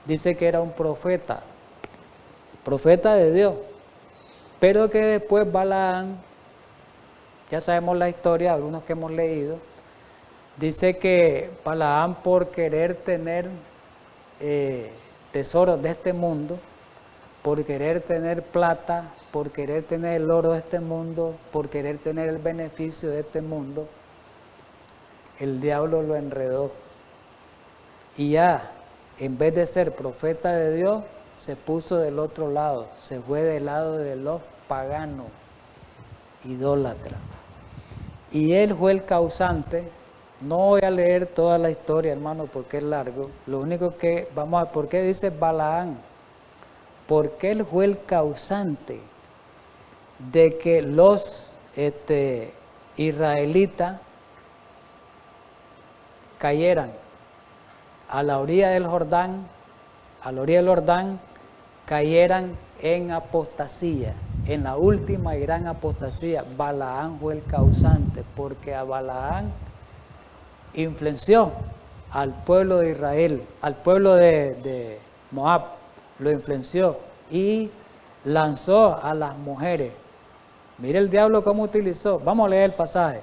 [SPEAKER 1] dice que era un profeta de Dios, pero que después Balaam, ya sabemos la historia, algunos que hemos leído, dice que Balaam, por querer tener tesoros de este mundo, por querer tener plata, por querer tener el oro de este mundo, por querer tener el beneficio de este mundo, el diablo lo enredó. Y ya, en vez de ser profeta de Dios, se puso del otro lado, se fue del lado de los paganos, idólatras. Y él fue el causante. No voy a leer toda la historia, hermano, porque es largo. Lo único que vamos a ver, ¿por qué dice Balaam? Porque él fue el causante de que los israelitas cayeran a la orilla del Jordán, cayeran en apostasía. en la última y gran apostasía, Balaán fue el causante, porque a Balaán influenció al pueblo de Israel, al pueblo de Moab, lo influenció y lanzó a las mujeres. Mire el diablo cómo utilizó. Vamos a leer el pasaje.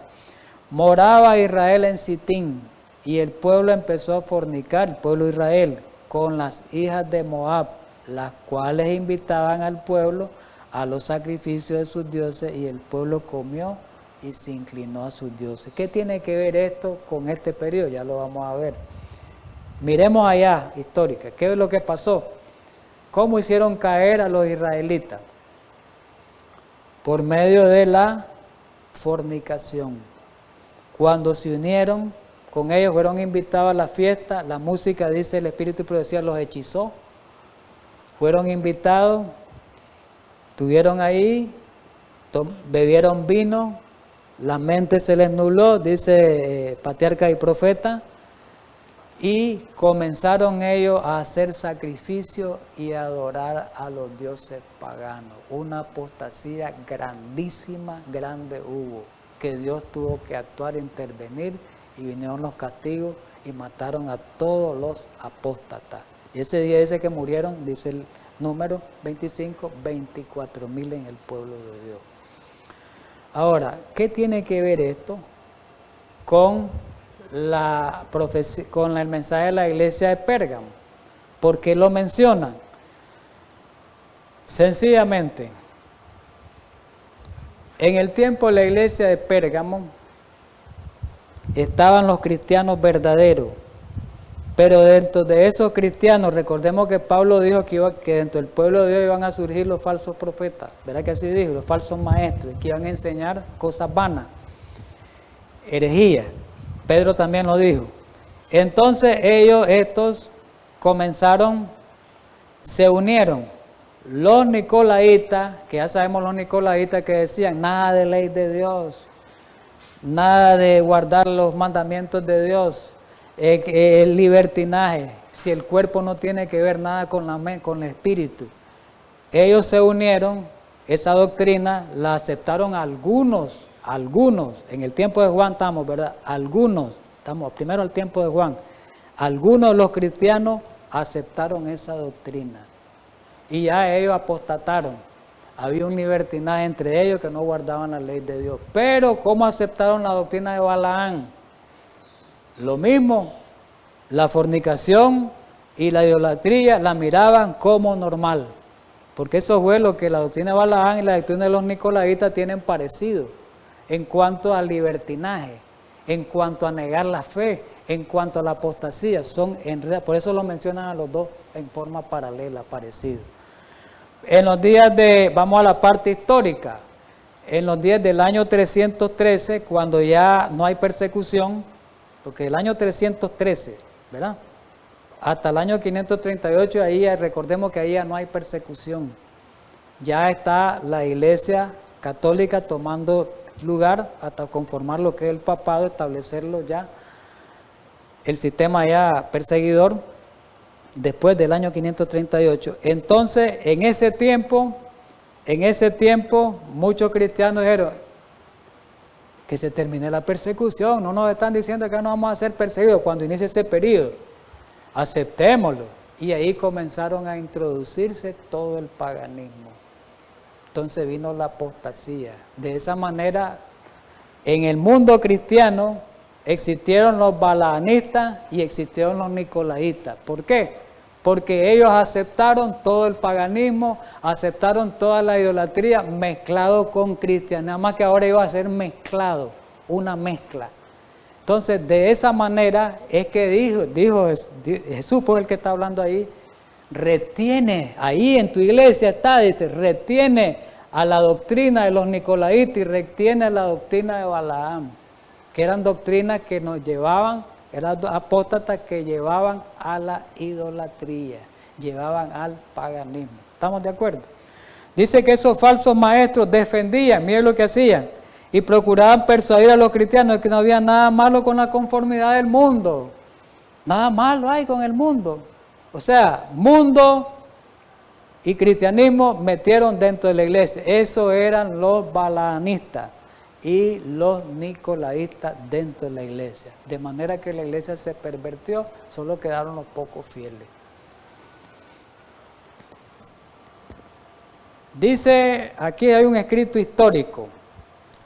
[SPEAKER 1] Moraba Israel en Sitín, y el pueblo empezó a fornicar, el pueblo de Israel, con las hijas de Moab, las cuales invitaban al pueblo a los sacrificios de sus dioses, y el pueblo comió y se inclinó a sus dioses. ¿Qué tiene que ver esto con este periodo? Ya lo vamos a ver. Miremos allá, histórica, ¿qué es lo que pasó? ¿Cómo hicieron caer a los israelitas? Por medio de la fornicación. Cuando se unieron con ellos, fueron invitados a la fiesta, la música, dice el espíritu y profecía, los hechizó. Fueron invitados, estuvieron ahí, bebieron vino, la mente se les nubló, dice patriarca y profeta, y comenzaron ellos a hacer sacrificio y a adorar a los dioses paganos. Una apostasía grandísima, grande hubo, que Dios tuvo que actuar, intervenir, y vinieron los castigos y mataron a todos los apóstatas. Y ese día dice que murieron, dice el número 25, 24,000 en el pueblo de Dios. Ahora, ¿qué tiene que ver esto con la profecía, con el mensaje de la iglesia de Pérgamo? ¿Por qué lo mencionan? Sencillamente, en el tiempo de la iglesia de Pérgamo estaban los cristianos verdaderos, pero dentro de esos cristianos, recordemos que Pablo dijo que dentro del pueblo de Dios iban a surgir los falsos profetas, ¿verdad que así dijo? Los falsos maestros, que iban a enseñar cosas vanas, herejías. Pedro también lo dijo. Entonces estos comenzaron, se unieron. Los nicolaitas, que ya sabemos los nicolaitas que decían, nada de ley de Dios, nada de guardar los mandamientos de Dios, el libertinaje, si el cuerpo no tiene que ver nada con el espíritu. Ellos se unieron, esa doctrina la aceptaron algunos, en el tiempo de Juan estamos, ¿verdad? Estamos primero al tiempo de Juan, algunos de los cristianos aceptaron esa doctrina y ya ellos apostataron. Había un libertinaje entre ellos que no guardaban la ley de Dios. Pero ¿cómo aceptaron la doctrina de Balaán? Lo mismo, la fornicación y la idolatría la miraban como normal. Porque eso fue lo que la doctrina de Balaán y la doctrina de los nicolaitas tienen parecido. En cuanto al libertinaje, en cuanto a negar la fe, en cuanto a la apostasía, son en realidad, por eso lo mencionan a los dos en forma paralela, parecido. En los días vamos a la parte histórica, en los días del año 313, cuando ya no hay persecución, porque el año 313, ¿verdad? Hasta el año 538, ahí recordemos que ahí ya no hay persecución. Ya está la iglesia católica tomando lugar hasta conformar lo que es el papado, establecerlo ya, el sistema ya perseguidor, después del año 538. Entonces, en ese tiempo, muchos cristianos dijeron que se termine la persecución, no nos están diciendo que no vamos a ser perseguidos cuando inicie ese periodo, aceptémoslo. Y ahí comenzaron a introducirse todo el paganismo. Entonces vino la apostasía. De esa manera, en el mundo cristiano existieron los balaanistas y existieron los nicolaitas. ¿Por qué? Porque ellos aceptaron todo el paganismo, aceptaron toda la idolatría mezclado con cristianismo. Nada más que ahora iba a ser mezclado, una mezcla. Entonces, de esa manera es que dijo Jesús, por el que está hablando ahí, retiene, ahí en tu iglesia está, dice, retiene a la doctrina de los nicolaitas y retiene a la doctrina de Balaam, que eran doctrinas que nos llevaban, eran apóstatas que llevaban a la idolatría, llevaban al paganismo. ¿Estamos de acuerdo? Dice que esos falsos maestros defendían, miren lo que hacían, y procuraban persuadir a los cristianos de que no había nada malo con la conformidad del mundo. Nada malo hay con el mundo. O sea, mundo y cristianismo metieron dentro de la iglesia. Eso eran los balaanistas y los nicolaítas dentro de la iglesia. De manera que la iglesia se pervirtió, solo quedaron los pocos fieles. Dice, aquí hay un escrito histórico.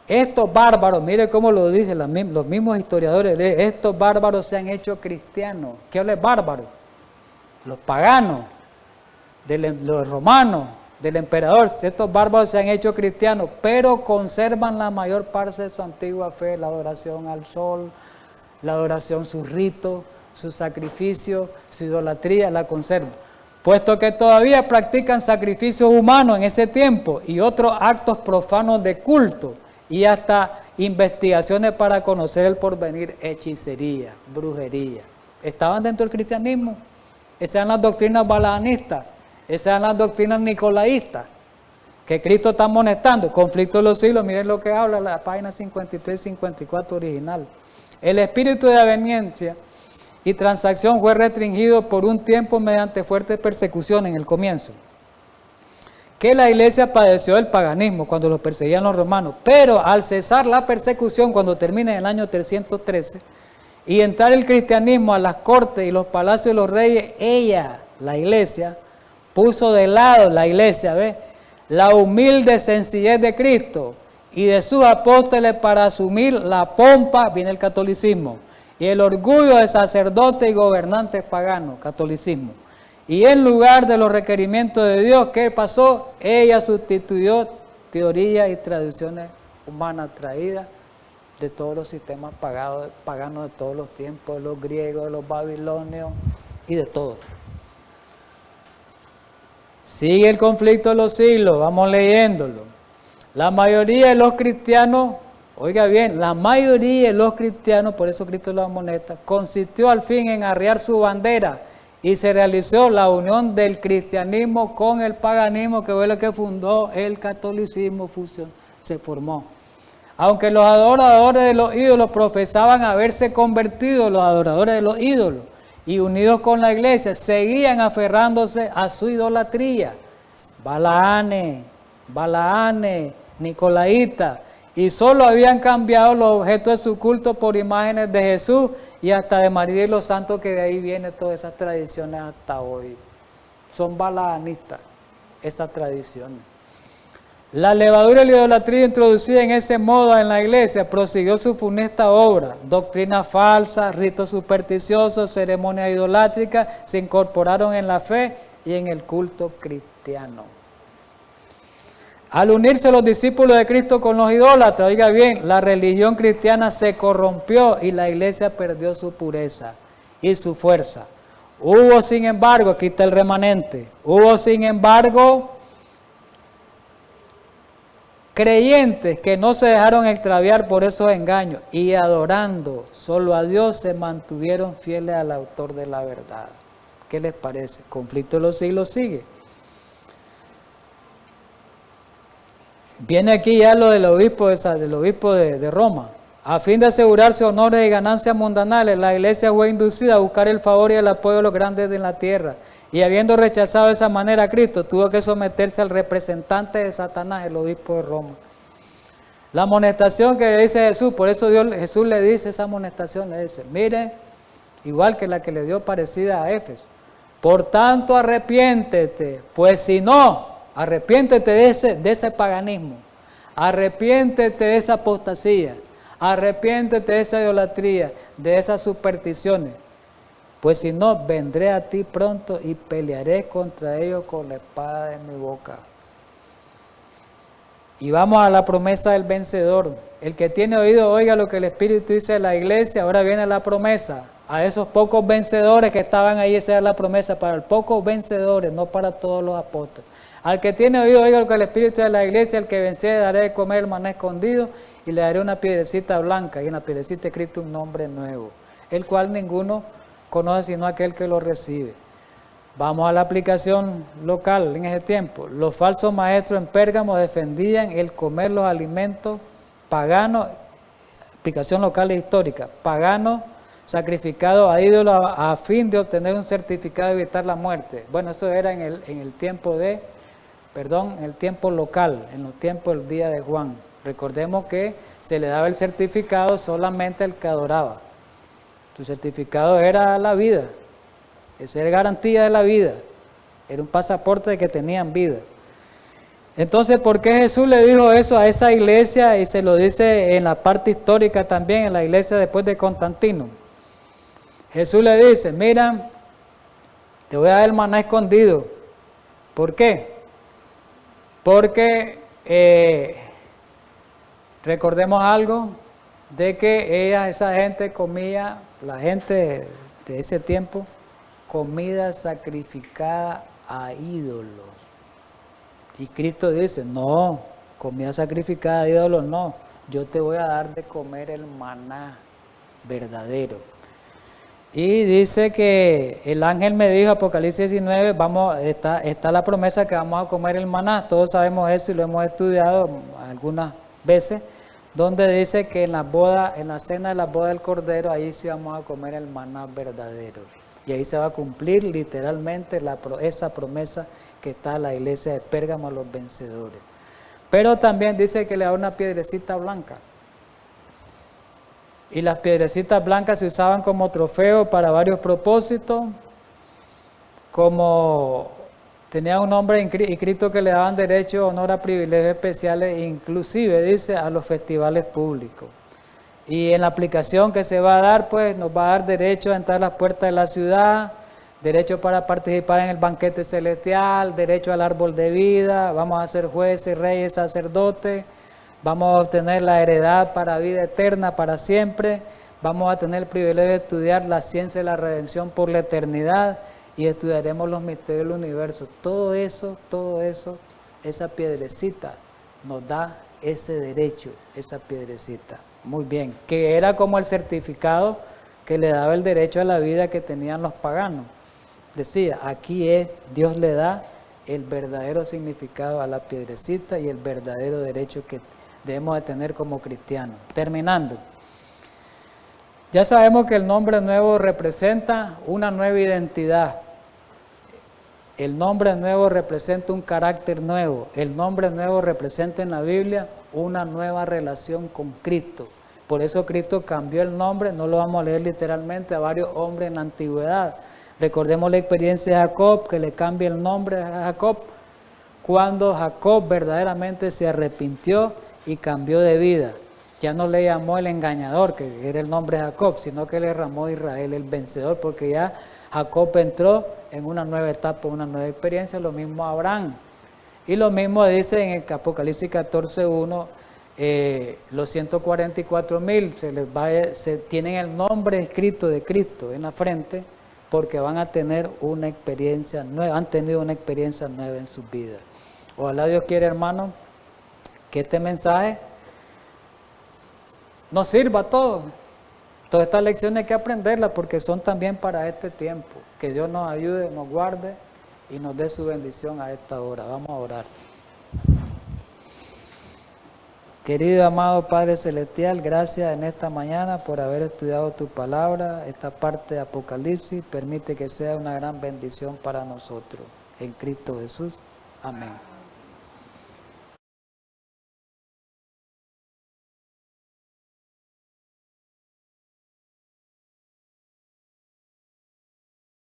[SPEAKER 1] Estos bárbaros, mire cómo lo dicen los mismos historiadores, estos bárbaros se han hecho cristianos. ¿Qué habla de bárbaros? Los paganos, los romanos, del emperador. Estos bárbaros se han hecho cristianos, pero conservan la mayor parte de su antigua fe, la adoración al sol, la adoración, sus ritos, sus sacrificios, su idolatría, la conservan. Puesto que todavía practican sacrificios humanos en ese tiempo y otros actos profanos de culto y hasta investigaciones para conocer el porvenir, hechicería, brujería. ¿Estaban dentro del cristianismo? Esas eran las doctrinas balaanistas, esas eran las doctrinas nicolaístas, que Cristo está amonestando. Conflicto de los siglos, miren lo que habla la página 53 y 54 original. El espíritu de aveniencia y transacción fue restringido por un tiempo mediante fuertes persecuciones en el comienzo, que la iglesia padeció del paganismo cuando los perseguían los romanos, pero al cesar la persecución cuando termina en el año 313 y entrar el cristianismo a las cortes y los palacios de los reyes, ella, la iglesia, puso de lado la iglesia, ¿ve?, la humilde sencillez de Cristo y de sus apóstoles para asumir la pompa, viene el catolicismo, y el orgullo de sacerdotes y gobernantes paganos, catolicismo. Y en lugar de los requerimientos de Dios, ¿qué pasó? Ella sustituyó teorías y tradiciones humanas traídas de todos los sistemas paganos de todos los tiempos, de los griegos, de los babilonios y de todo. Sigue el conflicto de los siglos, vamos leyéndolo. La mayoría de los cristianos, oiga bien, la mayoría de los cristianos, por eso Cristo los amonesta, consistió al fin en arriar su bandera y se realizó la unión del cristianismo con el paganismo, que fue lo que fundó el catolicismo, se formó. Aunque los adoradores de los ídolos profesaban haberse convertido, los adoradores de los ídolos, y unidos con la iglesia, seguían aferrándose a su idolatría. Balaanes, nicolaítas, y solo habían cambiado los objetos de su culto por imágenes de Jesús y hasta de María y los santos, que de ahí vienen todas esas tradiciones hasta hoy. Son balaanistas esas tradiciones. La levadura y la idolatría introducida en ese modo en la iglesia prosiguió su funesta obra. Doctrinas falsas, ritos supersticiosos, ceremonias idolátricas se incorporaron en la fe y en el culto cristiano. Al unirse los discípulos de Cristo con los idólatras, oiga bien, la religión cristiana se corrompió y la iglesia perdió su pureza y su fuerza. Hubo, sin embargo, aquí está el remanente, hubo, sin embargo, creyentes que no se dejaron extraviar por esos engaños y adorando solo a Dios se mantuvieron fieles al autor de la verdad. ¿Qué les parece? Conflicto de los siglos sigue. Viene aquí ya lo del obispo de Roma. A fin de asegurarse honores y ganancias mundanales, la iglesia fue inducida a buscar el favor y el apoyo de los grandes de la tierra. Y habiendo rechazado de esa manera a Cristo, tuvo que someterse al representante de Satanás, el obispo de Roma. La amonestación que dice Jesús, por eso Jesús le dice esa amonestación, le dice, mire, igual que la que le dio parecida a Éfeso. Por tanto, arrepiéntete, pues si no, arrepiéntete de ese paganismo, arrepiéntete de esa apostasía, arrepiéntete de esa idolatría, de esas supersticiones. Pues si no, vendré a ti pronto y pelearé contra ellos con la espada de mi boca. Y vamos a la promesa del vencedor. El que tiene oído, oiga lo que el Espíritu dice de la iglesia. Ahora viene la promesa. A esos pocos vencedores que estaban ahí, esa era la promesa, para los pocos vencedores, no para todos los apóstoles. Al que tiene oído, oiga lo que el Espíritu dice de la iglesia. El que venciere, daré de comer el maná escondido y le daré una piedrecita blanca, y en la piedrecita escrito un nombre nuevo, el cual ninguno conoce sino aquel que lo recibe. Vamos a la aplicación local en ese tiempo. Los falsos maestros en Pérgamo defendían el comer los alimentos paganos, aplicación local e histórica, paganos sacrificado a ídolos a fin de obtener un certificado de evitar la muerte. Bueno, eso era en el tiempo en el tiempo local, en los tiempos del día de Juan. Recordemos que se le daba el certificado solamente al que adoraba. Tu certificado era la vida, esa era garantía de la vida, era un pasaporte de que tenían vida. Entonces, ¿por qué Jesús le dijo eso a esa iglesia? Y se lo dice en la parte histórica también, en la iglesia después de Constantino. Jesús le dice, mira, te voy a dar el maná escondido. ¿Por qué? Porque recordemos algo de que esa gente comía, la gente de ese tiempo, comida sacrificada a ídolos. Y Cristo dice, no, comida sacrificada a ídolos no, yo te voy a dar de comer el maná verdadero. Y dice que el ángel me dijo, Apocalipsis 19, está la promesa que vamos a comer el maná, todos sabemos eso y lo hemos estudiado algunas veces, donde dice que en la cena de la boda del Cordero, ahí sí vamos a comer el maná verdadero. Y ahí se va a cumplir literalmente esa promesa que está en la iglesia de Pérgamo a los vencedores. Pero también dice que le da una piedrecita blanca. Y las piedrecitas blancas se usaban como trofeo para varios propósitos, como tenía un nombre inscrito que le daban derecho, honor a privilegios especiales, inclusive dice a los festivales públicos. Y en la aplicación que se va a dar, pues nos va a dar derecho a entrar a las puertas de la ciudad, derecho para participar en el banquete celestial, derecho al árbol de vida, vamos a ser jueces, reyes, sacerdotes, vamos a obtener la heredad para vida eterna, para siempre, vamos a tener el privilegio de estudiar la ciencia de la redención por la eternidad y estudiaremos los misterios del universo. Todo eso, esa piedrecita nos da ese derecho, esa piedrecita. Muy bien, que era como el certificado que le daba el derecho a la vida que tenían los paganos. Decía, aquí Dios le da el verdadero significado a la piedrecita y el verdadero derecho que debemos de tener como cristianos. Terminando, ya sabemos que el nombre nuevo representa una nueva identidad. El nombre nuevo representa un carácter nuevo. El nombre nuevo representa en la Biblia una nueva relación con Cristo. Por eso Cristo cambió el nombre, no lo vamos a leer literalmente, a varios hombres en la antigüedad. Recordemos la experiencia de Jacob, que le cambia el nombre a Jacob, cuando Jacob verdaderamente se arrepintió y cambió de vida. Ya no le llamó el engañador, que era el nombre de Jacob, sino que le llamó Israel el vencedor, porque ya Jacob entró en una nueva etapa, una nueva experiencia, lo mismo Abraham. Y lo mismo dice en el Apocalipsis 14:1, los 144,000 tienen el nombre escrito de Cristo en la frente, porque van a tener una experiencia nueva, han tenido una experiencia nueva en sus vidas. Ojalá Dios quiera, hermano, que este mensaje nos sirva a todos. Todas estas lecciones hay que aprenderlas porque son también para este tiempo. Que Dios nos ayude, nos guarde y nos dé su bendición a esta hora. Vamos a orar. Querido amado Padre Celestial, gracias en esta mañana por haber estudiado tu palabra, esta parte de Apocalipsis. Permite que sea una gran bendición para nosotros. En Cristo Jesús. Amén.